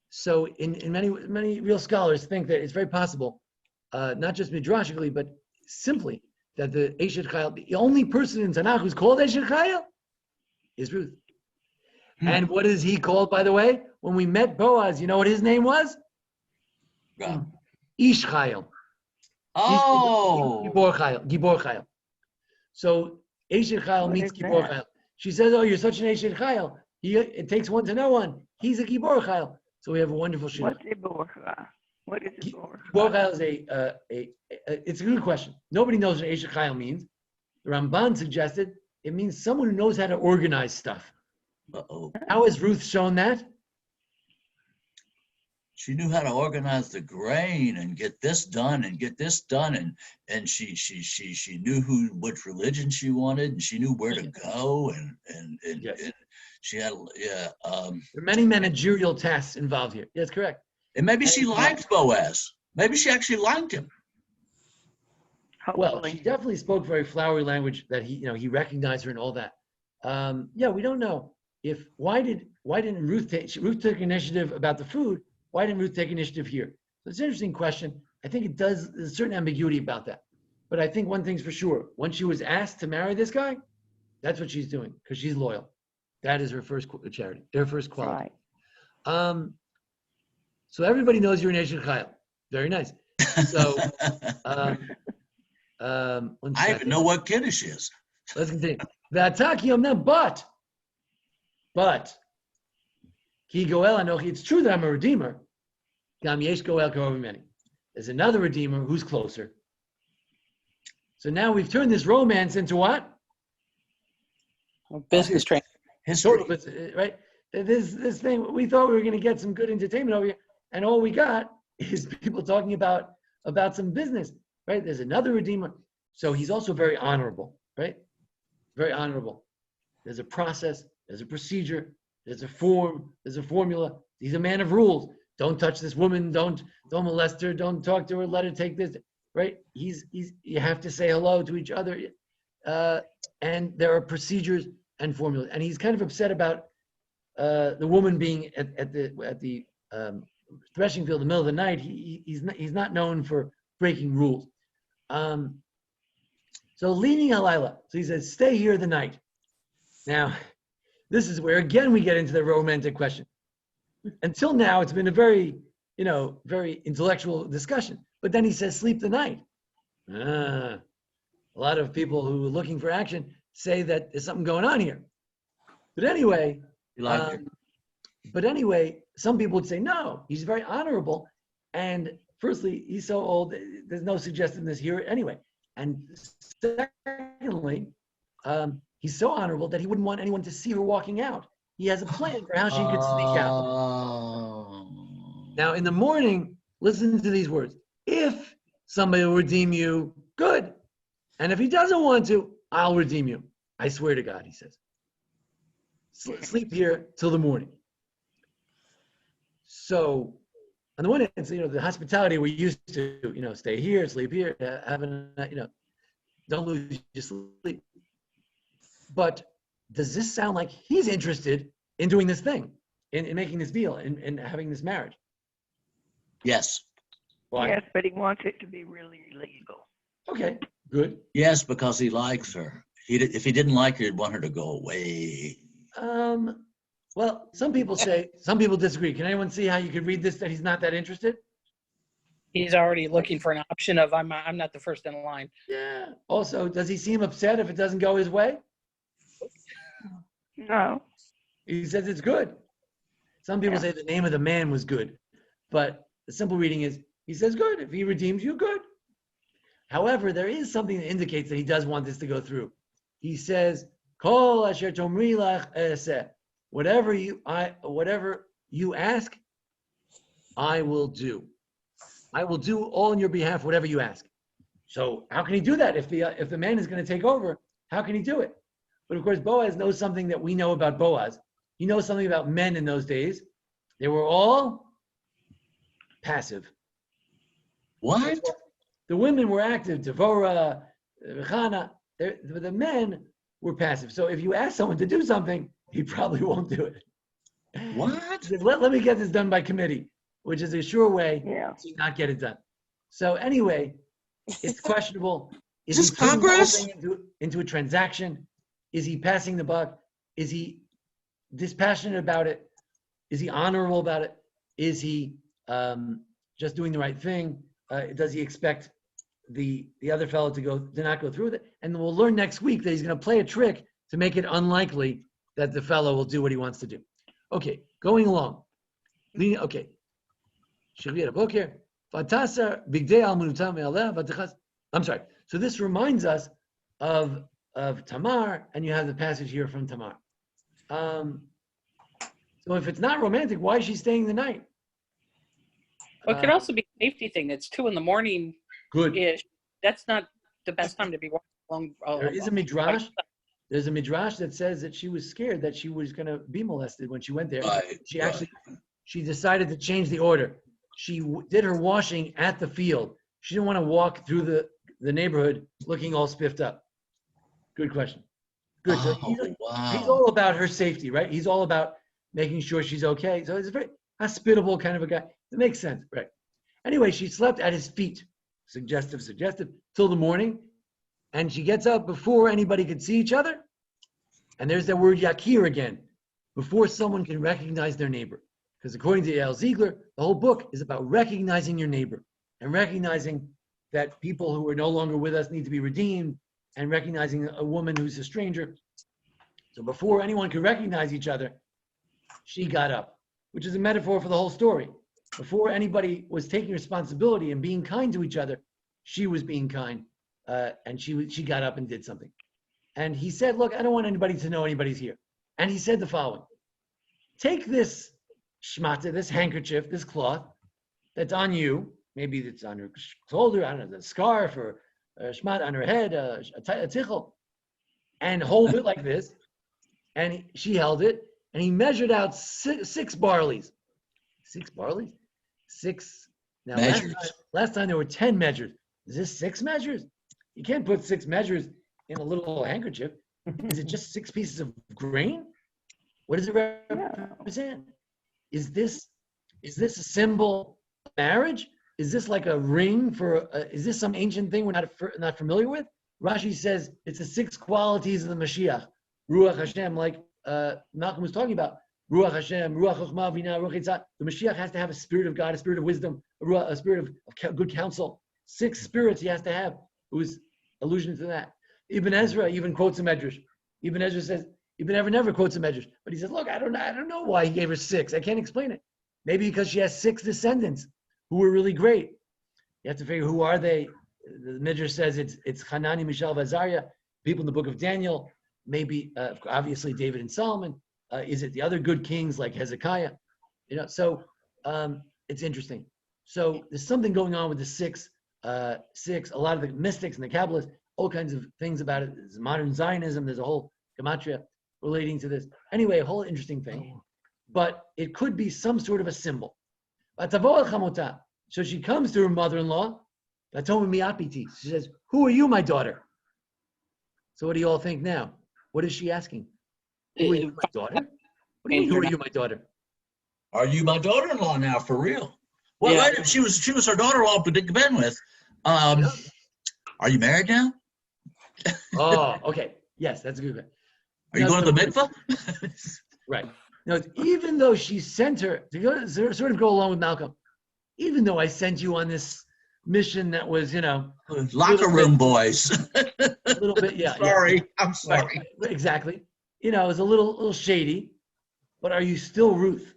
Speaker 1: So in many real scholars think that it's very possible, not just midrashically, but simply that the Eshet Chayil, the only person in Tanakh who's called Eshet Chayil, is Ruth. And what is he called, by the way? When we met Boaz, you know what his name was?
Speaker 5: Yeah.
Speaker 1: Ish Chayil.
Speaker 5: Oh.
Speaker 1: Gibor Chayil. So Eshet Chayil meets Gibor Chayil. She says, "Oh, you're such an Eshet Chayil. It takes one to know one. He's a Gibor Chayil." So we have a wonderful shidduch.
Speaker 7: What's a borcha? What is a borcha?
Speaker 1: Gibor Chayil is it's a good question. Nobody knows what Eshet Chayil means. The Ramban suggested it means someone who knows how to organize stuff.
Speaker 5: Uh-oh.
Speaker 1: How has Ruth shown that?
Speaker 5: She knew how to organize the grain and get this done and get this done, and she knew which religion she wanted, and she knew where to go, and she had
Speaker 1: There are many managerial tasks involved here. Yes, correct.
Speaker 5: and maybe she liked Boaz. Maybe she actually liked him.
Speaker 1: Well, she definitely spoke very flowery language that he recognized her and all that. We don't know why didn't Ruth took initiative about the food. Why didn't Ruth take initiative here? So it's an interesting question. I think there's a certain ambiguity about that. But I think one thing's for sure. Once she was asked to marry this guy, that's what she's doing because she's loyal. That is her first charity, her first quality.
Speaker 7: Right.
Speaker 1: So everybody knows you're an Eshet Chayil. Very nice. So
Speaker 5: I even know what Kiddush is.
Speaker 1: Let's continue. But Ki Goel Anochi, it's true that I'm a redeemer. Gam Yesh Goel Karovi Meni. There's another redeemer who's closer. So now we've turned this romance into what?
Speaker 2: Business training.
Speaker 5: History.
Speaker 1: Right? This thing, we thought we were going to get some good entertainment over here, and all we got is people talking about some business, right? There's another redeemer. So he's also very honorable, right? Very honorable. There's a process, there's a procedure, there's a form, there's a formula. He's a man of rules. Don't touch this woman, don't molest her, don't talk to her, let her take this, right? You have to say hello to each other. And there are procedures and formulas. And he's kind of upset about the woman being at the threshing field in the middle of the night. He's not known for breaking rules. So leaning Halila. So he says, stay here the night. Now, this is where again we get into the romantic question. Until now, it's been a very intellectual discussion. But then he says, sleep the night. A lot of people who are looking for action say that there's something going on here. But anyway, some people would say, no, he's very honorable. And firstly, he's so old, there's no suggestiveness here anyway. And secondly, he's so honorable that he wouldn't want anyone to see her walking out. He has a plan for how she could sneak out. Now, in the morning, listen to these words. If somebody will redeem you, good. And if he doesn't want to, I'll redeem you. I swear to God, he says. Sleep here till the morning. So, on the one hand, the hospitality we're used to, stay here, sleep here, don't lose your sleep. But does this sound like he's interested in doing this thing, in making this deal, in having this marriage?
Speaker 5: Yes.
Speaker 1: Why?
Speaker 7: Yes, but he wants it to be really legal.
Speaker 1: Okay, good.
Speaker 5: Yes, because he likes her. If he didn't like her, he'd want her to go away.
Speaker 1: Well, some people disagree. Can anyone see how you could read this that he's not that interested?
Speaker 2: He's already looking for an option of I'm not the first in line.
Speaker 1: Yeah. Also, does he seem upset if it doesn't go his way?
Speaker 7: No.
Speaker 1: He says it's good. Some people say the name of the man was good, but the simple reading is he says good. If he redeems you, good. However, there is something that indicates that he does want this to go through. He says, "Kol asher tomri lach eseh." Whatever you ask, I will do. I will do all on your behalf, whatever you ask. So how can he do that if the man is going to take over? How can he do it? But of course, Boaz knows something that we know about Boaz. He knows something about men in those days. They were all passive.
Speaker 5: What?
Speaker 1: The women were active. Devorah, Chana. The men were passive. So if you ask someone to do something, he probably won't do it.
Speaker 5: What?
Speaker 1: He says, let me get this done by committee, which is a sure way
Speaker 7: Yeah.
Speaker 1: to not get it done. So anyway, it's questionable.
Speaker 5: Is
Speaker 1: he
Speaker 5: this
Speaker 1: putting the whole
Speaker 5: Congress?
Speaker 1: thing into a transaction? Is he passing the buck? Is he dispassionate about it? Is he honorable about it? Is he just doing the right thing? Does he expect the other fellow to not go through with it? And we'll learn next week that he's going to play a trick to make it unlikely that the fellow will do what he wants to do. Okay, going along. Okay. I'm sorry. So this reminds us of Tamar, and you have the passage here from Tamar. So if it's not romantic, why is she staying the night?
Speaker 2: Well, it could also be a safety thing. It's 2 a.m.
Speaker 1: Good.
Speaker 2: ish. That's not the best time to be walking along.
Speaker 1: There is a midrash. There's a midrash that says that she was scared that she was going to be molested when she went there. She decided to change the order. She did her washing at the field. She didn't want to walk through the neighborhood looking all spiffed up. Good question. Good. So he's all about her safety, right? He's all about making sure she's okay. So he's a very hospitable kind of a guy. It makes sense, right? Anyway, she slept at his feet. Suggestive, till the morning. And she gets up before anybody could see each other. And there's that word yakir again, before someone can recognize their neighbor. Because according to L. Ziegler, the whole book is about recognizing your neighbor and recognizing that people who are no longer with us need to be redeemed and recognizing a woman who's a stranger. So before anyone could recognize each other, she got up, which is a metaphor for the whole story. Before anybody was taking responsibility and being kind to each other, she was being kind, and she got up and did something. And he said, look, I don't want anybody to know anybody's here. And he said the following: take this shmata, this handkerchief, this cloth that's on you, maybe it's on her shoulder, I don't know, the scarf, or a shmata on her head, a tichel, and hold it like this. And she held it, and he measured out six barleys. 6 barleys? 6. Now, last time there were 10 measures. Is this 6 measures? You can't put 6 measures in a little handkerchief. Is it just 6 pieces of grain? What does it represent? Is this a symbol of marriage? Is this like a ring for? Is this some ancient thing we're not familiar with? Rashi says it's the 6 qualities of the Mashiach, Ruach Hashem, like Malcolm was talking about. Ruach Hashem, Ruach Chochmah, Binah, Ruach Yitzhak. The Mashiach has to have a spirit of God, a spirit of wisdom, a spirit of good counsel. 6 spirits he has to have. It was allusion to that. Ibn Ezra even quotes a medrash. Ibn Ezra says, Ibn Ezra never quotes a medrash, but he says, look, I don't know why he gave her 6. I can't explain it. Maybe because she has 6 descendants who were really great. You have to figure, who are they? The medrash says it's Hanani, Mishael, Azariah, people in the book of Daniel, maybe obviously David and Solomon. Is it the other good kings like Hezekiah? So it's interesting. So there's something going on with the 6. A lot of the mystics and the Kabbalists, all kinds of things about it. There's modern Zionism. There's a whole gematria relating to this. Anyway, a whole interesting thing. But it could be some sort of a symbol. So she comes to her mother-in-law. She says, who are you, my daughter? So what do you all think now? What is she asking? Who are you, my daughter? What do you mean, who are you, my daughter?
Speaker 5: Are you my daughter-in-law now, for real? Well,
Speaker 1: Yeah.
Speaker 5: she was her daughter-in-law to begin with. Are you married now?
Speaker 1: Oh, okay. Yes, that's a good one.
Speaker 5: Are you going to the mikvah?
Speaker 1: Right. Now, even though she sent her to sort of go along with Malcolm, even though I sent you on this mission that was,
Speaker 5: Locker room boys.
Speaker 1: a little bit, yeah.
Speaker 5: Sorry, I'm
Speaker 1: Right,
Speaker 5: sorry.
Speaker 1: exactly. It was a little shady, but are you still Ruth?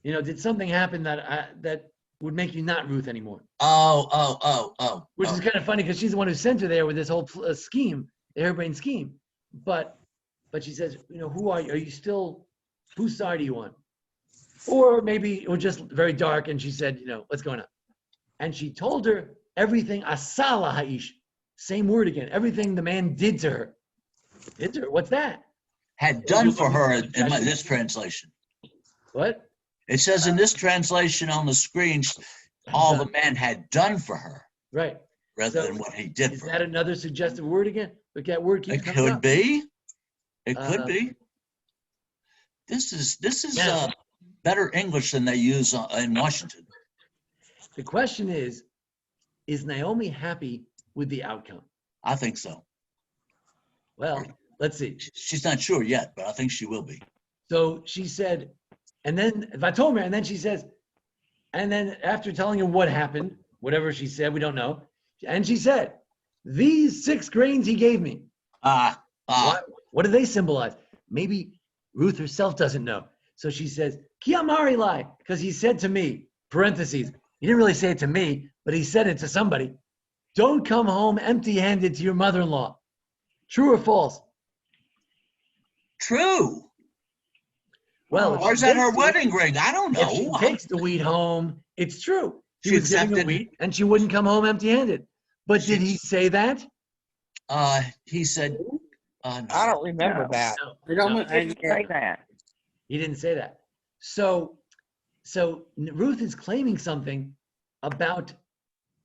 Speaker 1: Did something happen that would make you not Ruth anymore?
Speaker 5: Oh.
Speaker 1: Which is kind of funny because she's the one who sent her there with this whole scheme, the harebrained scheme. But she says, who are you? Are you still, whose side are you on? Or maybe it was just very dark and she said, what's going on? And she told her everything, asala ha'ish, same word again, everything the man did to her. Did to her, what's that?
Speaker 5: Had done for her in this translation.
Speaker 1: What?
Speaker 5: It says in this translation on the screen, all the man had done for her.
Speaker 1: Right.
Speaker 5: Rather than what he did
Speaker 1: Is
Speaker 5: for her.
Speaker 1: that another suggestive word again? Look, that word keeps
Speaker 5: It
Speaker 1: coming
Speaker 5: could
Speaker 1: up.
Speaker 5: be. It could be. This is better English than they use in Washington.
Speaker 1: The question is Naomi happy with the outcome?
Speaker 5: I think so.
Speaker 1: Well, let's see.
Speaker 5: She's not sure yet, but I think she will be.
Speaker 1: So she said, and then Vatomer, and then she says, and then after telling him what happened, whatever she said, we don't know. And she said, these 6 grains he gave me. What do they symbolize? Maybe Ruth herself doesn't know. So she says, Ki amari lai, because he said to me, parentheses, he didn't really say it to me, but he said it to somebody. Don't come home empty-handed to your mother-in-law. True or false?
Speaker 5: True.
Speaker 1: Well,
Speaker 5: or is that her wedding ring? I don't know.
Speaker 1: If she takes the wheat home, it's true. He
Speaker 5: She
Speaker 1: was giving the
Speaker 5: accepted-
Speaker 1: wheat, and she wouldn't come home empty-handed. But did he say that?
Speaker 5: He said, no.
Speaker 4: I don't remember that.
Speaker 1: No,
Speaker 7: I didn't say that.
Speaker 1: he didn't say that. So Ruth is claiming something about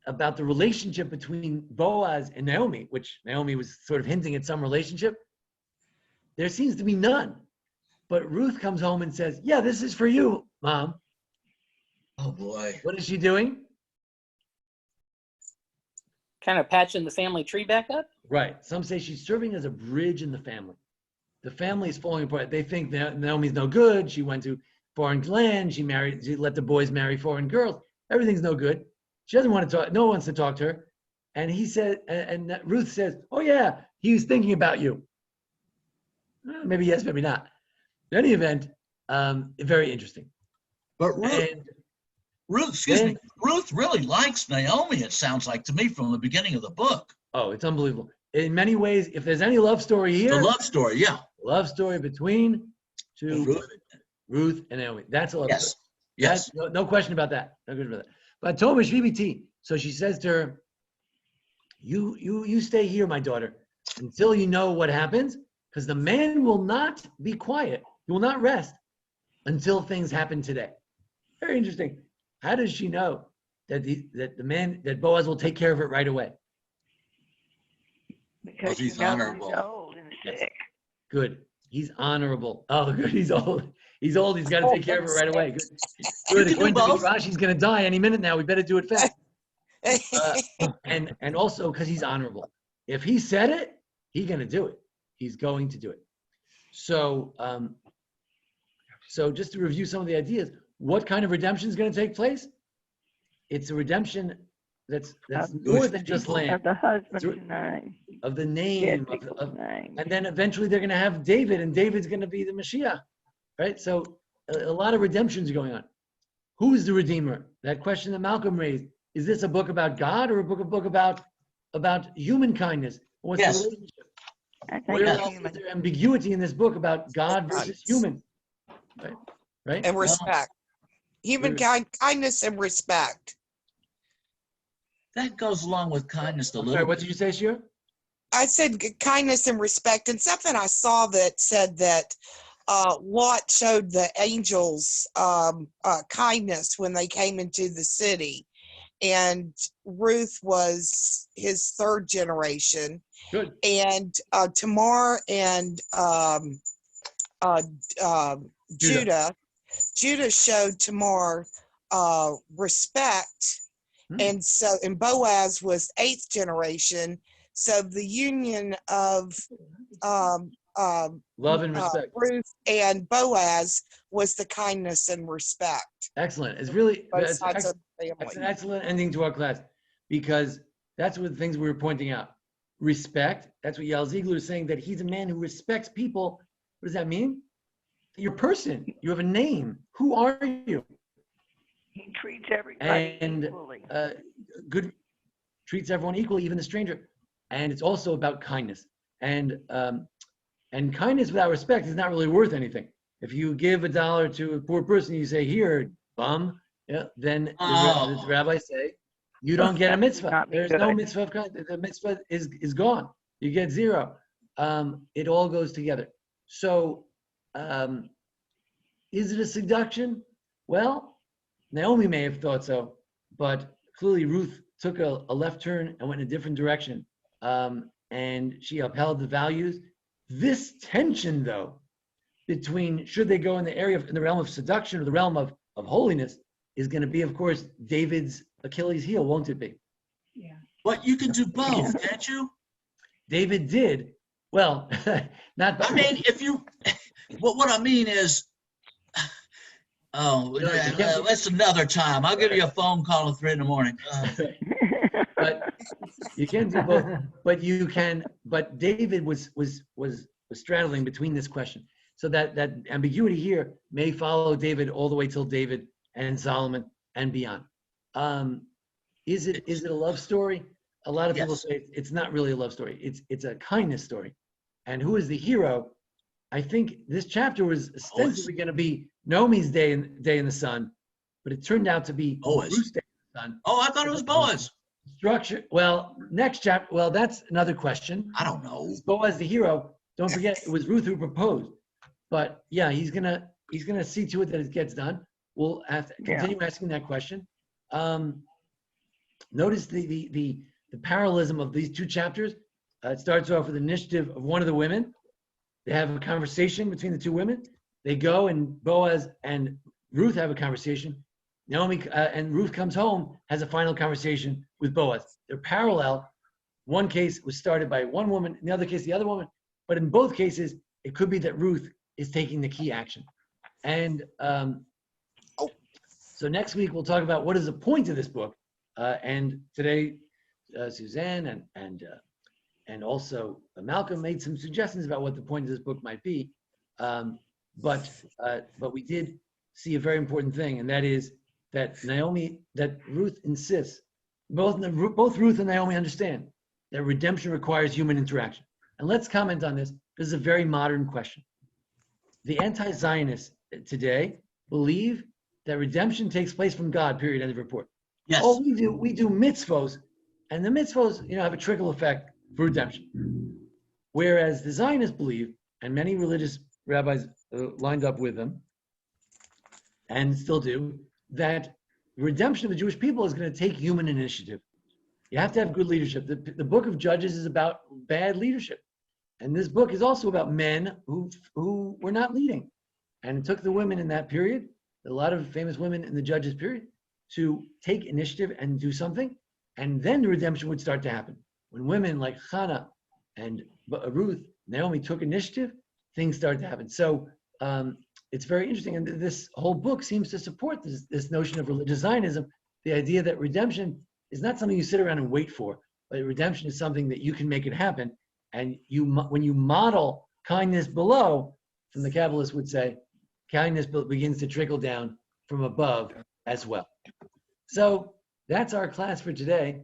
Speaker 1: the relationship between Boaz and Naomi, which Naomi was sort of hinting at some relationship. There seems to be none. But Ruth comes home and says, yeah, this is for you, Mom.
Speaker 5: Oh, boy.
Speaker 1: What is she doing?
Speaker 2: Kind of patching the family tree back up?
Speaker 1: Right. Some say she's serving as a bridge in the family. The family is falling apart. They think that Naomi's no good. She went to foreign land. She let the boys marry foreign girls. Everything's no good. She doesn't want to talk. No one wants to talk to her. And he said, and Ruth says, oh yeah, he was thinking about you. Maybe yes, maybe not. In any event, very interesting.
Speaker 5: But Ruth really likes Naomi, it sounds like to me, from the beginning of the book.
Speaker 1: Oh, it's unbelievable. In many ways, if there's any love story here.
Speaker 5: The love story, yeah.
Speaker 1: Love story between Ruth and Naomi. That's a love story.
Speaker 5: Yes.
Speaker 1: No question about that. No question about that. But Tomash VBT. So she says to her, you stay here, my daughter, until you know what happens, because the man will not be quiet. He will not rest until things happen today. Very interesting. How does she know that Boaz will take care of it right away?
Speaker 7: Because
Speaker 5: he's
Speaker 7: you know
Speaker 5: honorable.
Speaker 7: he's old and sick.
Speaker 1: Good. He's honorable. Oh, good. He's old. He's old. He's got to take care of it right away. Good. According to Rashi, he's going to die any minute now. We better do it fast. And also because he's honorable. If he said it, he's going to do it. He's going to do it. So just to review some of the ideas, what kind of redemption is going to take place? It's a redemption that's more than just land.
Speaker 7: Of the husband's name.
Speaker 1: Of the name.
Speaker 7: Name.
Speaker 1: And then eventually they're going to have David, and David's going to be the Mashiach, right? So a lot of redemptions are going on. Who is the Redeemer? That question that Malcolm raised. Is this a book about God or a book about human kindness? What's the relationship? Where else is there ambiguity in this book about God versus human? Right?
Speaker 4: And respect. Kindness and respect.
Speaker 5: That goes along with kindness a little.
Speaker 1: Sorry, what did you say, Shira?
Speaker 4: I said kindness and respect, and something I saw that said that Lot showed the angels kindness when they came into the city, and Ruth was his 3rd generation.
Speaker 1: Good.
Speaker 4: And Tamar and Judah showed Tamar respect. And Boaz was 8th generation. So the union of
Speaker 1: love and respect.
Speaker 4: Ruth and Boaz was the kindness and respect.
Speaker 1: Excellent. It's really
Speaker 4: Both sides of the
Speaker 1: that's an
Speaker 4: family.
Speaker 1: excellent ending to our class. because that's what the things we were pointing out. Respect, that's what Yael Ziegler is saying, that he's a man who respects people. What does that mean? You're a person. You have a name. Who are you?
Speaker 7: He treats everybody
Speaker 1: And
Speaker 7: equally.
Speaker 1: good, treats everyone equally, even the stranger. And it's also about kindness. And kindness without respect is not really worth anything. If you give $1 to a poor person, you say, "Here, bum," yeah, then the rabbis say, you don't get a mitzvah.
Speaker 7: Not be
Speaker 1: There's no
Speaker 7: good.
Speaker 1: mitzvah of kindness. The mitzvah is gone. You get 0. It all goes together. So, is it a seduction? Well, Naomi may have thought so, but clearly Ruth took a left turn and went in a different direction. And she upheld the values. This tension, though, between should they go in the realm of seduction or the realm of holiness, is going to be, of course, David's Achilles heel, won't it be?
Speaker 3: Yeah.
Speaker 5: But you can do both, can't you?
Speaker 1: David did. Well, not.
Speaker 5: I mean, if you, what I mean is, that's another time. I'll give you a phone call at 3 in the morning.
Speaker 1: But you can do both. But you can. But David was straddling between this question. So that ambiguity here may follow David all the way till David and Solomon and beyond. Is it a love story? A lot of people say it's not really a love story. It's a kindness story. And who is the hero? I think this chapter was ostensibly going to be Naomi's day in the sun, but it turned out to be Ruth's day in the sun.
Speaker 5: Oh, I thought it was Boaz.
Speaker 1: Structure. Well, next chapter. Well, that's another question.
Speaker 5: I don't know.
Speaker 1: Is Boaz the hero? Don't forget, it was Ruth who proposed. But yeah, he's gonna see to it that it gets done. We'll have to continue asking that question. Notice the parallelism of these two chapters. It starts off with the initiative of one of the women. They have a conversation between the two women. They go, and Boaz and Ruth have a conversation. Naomi and Ruth comes home, has a final conversation with Boaz. They're parallel. One case was started by one woman, in the other case, the other woman. But in both cases, it could be that Ruth is taking the key action. And so next week, we'll talk about what is the point of this book. And today, Suzanne and also Malcolm made some suggestions about what the point of this book might be. But we did see a very important thing, and that is that Ruth insists, both Ruth and Naomi understand that redemption requires human interaction. And let's comment on this. This is a very modern question. The anti-Zionists today believe that redemption takes place from God, period, end of report.
Speaker 5: Yes.
Speaker 1: Oh, we do mitzvos, and the mitzvos, have a trickle effect for redemption. Whereas the Zionists believe, and many religious rabbis lined up with them, and still do, that redemption of the Jewish people is going to take human initiative. You have to have good leadership. The book of Judges is about bad leadership. And this book is also about men who were not leading. And it took the women in that period, a lot of famous women in the Judges period, to take initiative and do something. And then the redemption would start to happen. When women like Hannah and Ruth, Naomi took initiative, things started to happen. So it's very interesting. And this whole book seems to support this notion of religious Zionism, the idea that redemption is not something you sit around and wait for, but redemption is something that you can make it happen. And when you model kindness below, from the Kabbalists would say, kindness begins to trickle down from above as well. So that's our class for today.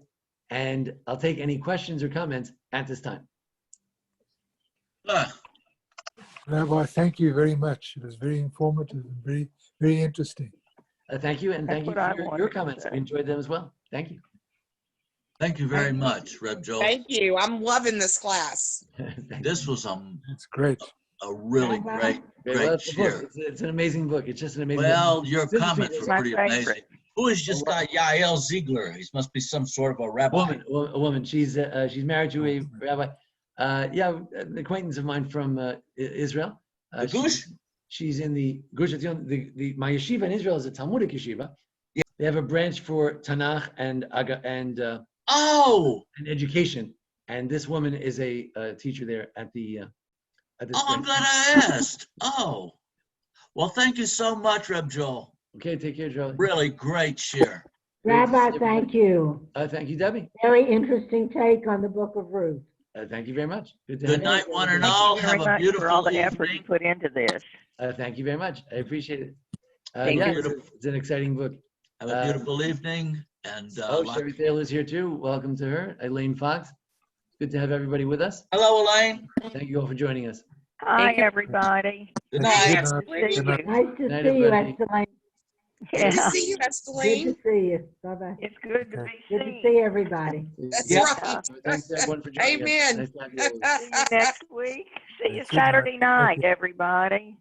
Speaker 1: And I'll take any questions or comments at this time.
Speaker 8: Rabbi, thank you very much. It was very informative and very, very interesting.
Speaker 1: Thank you, and thank you
Speaker 7: That's what I
Speaker 1: for
Speaker 7: wanted
Speaker 1: your
Speaker 7: to
Speaker 1: comments.
Speaker 7: say.
Speaker 1: I enjoyed them as well. Thank you.
Speaker 5: Thank you very much, Reb Joel.
Speaker 4: Thank you. I'm loving this class.
Speaker 5: This was
Speaker 8: It's great.
Speaker 5: a really great
Speaker 1: Well, it's a book.
Speaker 5: share.
Speaker 1: It's an amazing book. It's just an amazing
Speaker 5: Well,
Speaker 1: book.
Speaker 5: your
Speaker 1: It's interesting.
Speaker 5: comments were
Speaker 7: My
Speaker 5: pretty
Speaker 7: favorite.
Speaker 5: amazing. Who is this guy, Yael Ziegler? He must be some sort of a rabbi.
Speaker 1: A woman. She's married to a rabbi. An acquaintance of mine from Israel.
Speaker 5: The Gush?
Speaker 1: She's in the Gush Etzion. My yeshiva in Israel is a Talmudic yeshiva.
Speaker 5: Yeah.
Speaker 1: They have a branch for Tanakh and education. And this woman is a teacher there at this
Speaker 5: I'm
Speaker 1: branch.
Speaker 5: glad I asked. Well, thank you so much, Reb Joel.
Speaker 1: Okay, take care, Charlie.
Speaker 5: Really great share.
Speaker 3: Rabbi, thank you.
Speaker 1: Thank you, Debbie.
Speaker 3: Very interesting take on the book of Ruth.
Speaker 1: Thank you very much. Good to
Speaker 5: Good
Speaker 1: have
Speaker 5: night,
Speaker 1: you.
Speaker 5: one and
Speaker 7: Thank
Speaker 5: all.
Speaker 7: you very
Speaker 5: Have a
Speaker 7: much for all
Speaker 5: beautiful
Speaker 7: the effort you
Speaker 5: evening.
Speaker 7: put into this.
Speaker 1: Thank you very much. I appreciate it.
Speaker 2: Thank
Speaker 1: Yeah,
Speaker 5: you.
Speaker 1: it's an exciting book.
Speaker 5: Have a beautiful evening. And
Speaker 1: Sherry Taylor's here too. Welcome to her. Elaine Fox. Good to have everybody with us.
Speaker 5: hello, Elaine.
Speaker 1: Thank you all for joining us.
Speaker 7: Hi,
Speaker 2: Thank you.
Speaker 7: everybody.
Speaker 5: Good
Speaker 8: Good
Speaker 5: night.
Speaker 8: night.
Speaker 7: See
Speaker 8: Good night.
Speaker 7: you.
Speaker 3: Nice to
Speaker 1: Night,
Speaker 3: see you,
Speaker 1: everybody.
Speaker 3: Esteline.
Speaker 4: Good
Speaker 7: Yeah,
Speaker 4: to see you,
Speaker 3: Good
Speaker 4: Esteline.
Speaker 3: to see you. Bye-bye.
Speaker 7: it's good to
Speaker 8: Okay.
Speaker 7: be
Speaker 3: Good to
Speaker 7: seen.
Speaker 3: see everybody.
Speaker 4: That's
Speaker 5: Yeah.
Speaker 4: right.
Speaker 1: Thanks to everyone for joining us.
Speaker 4: Amen.
Speaker 1: Nice to have you all.
Speaker 7: See you next week. See you
Speaker 8: Good night.
Speaker 7: Saturday night,
Speaker 8: Okay.
Speaker 7: everybody.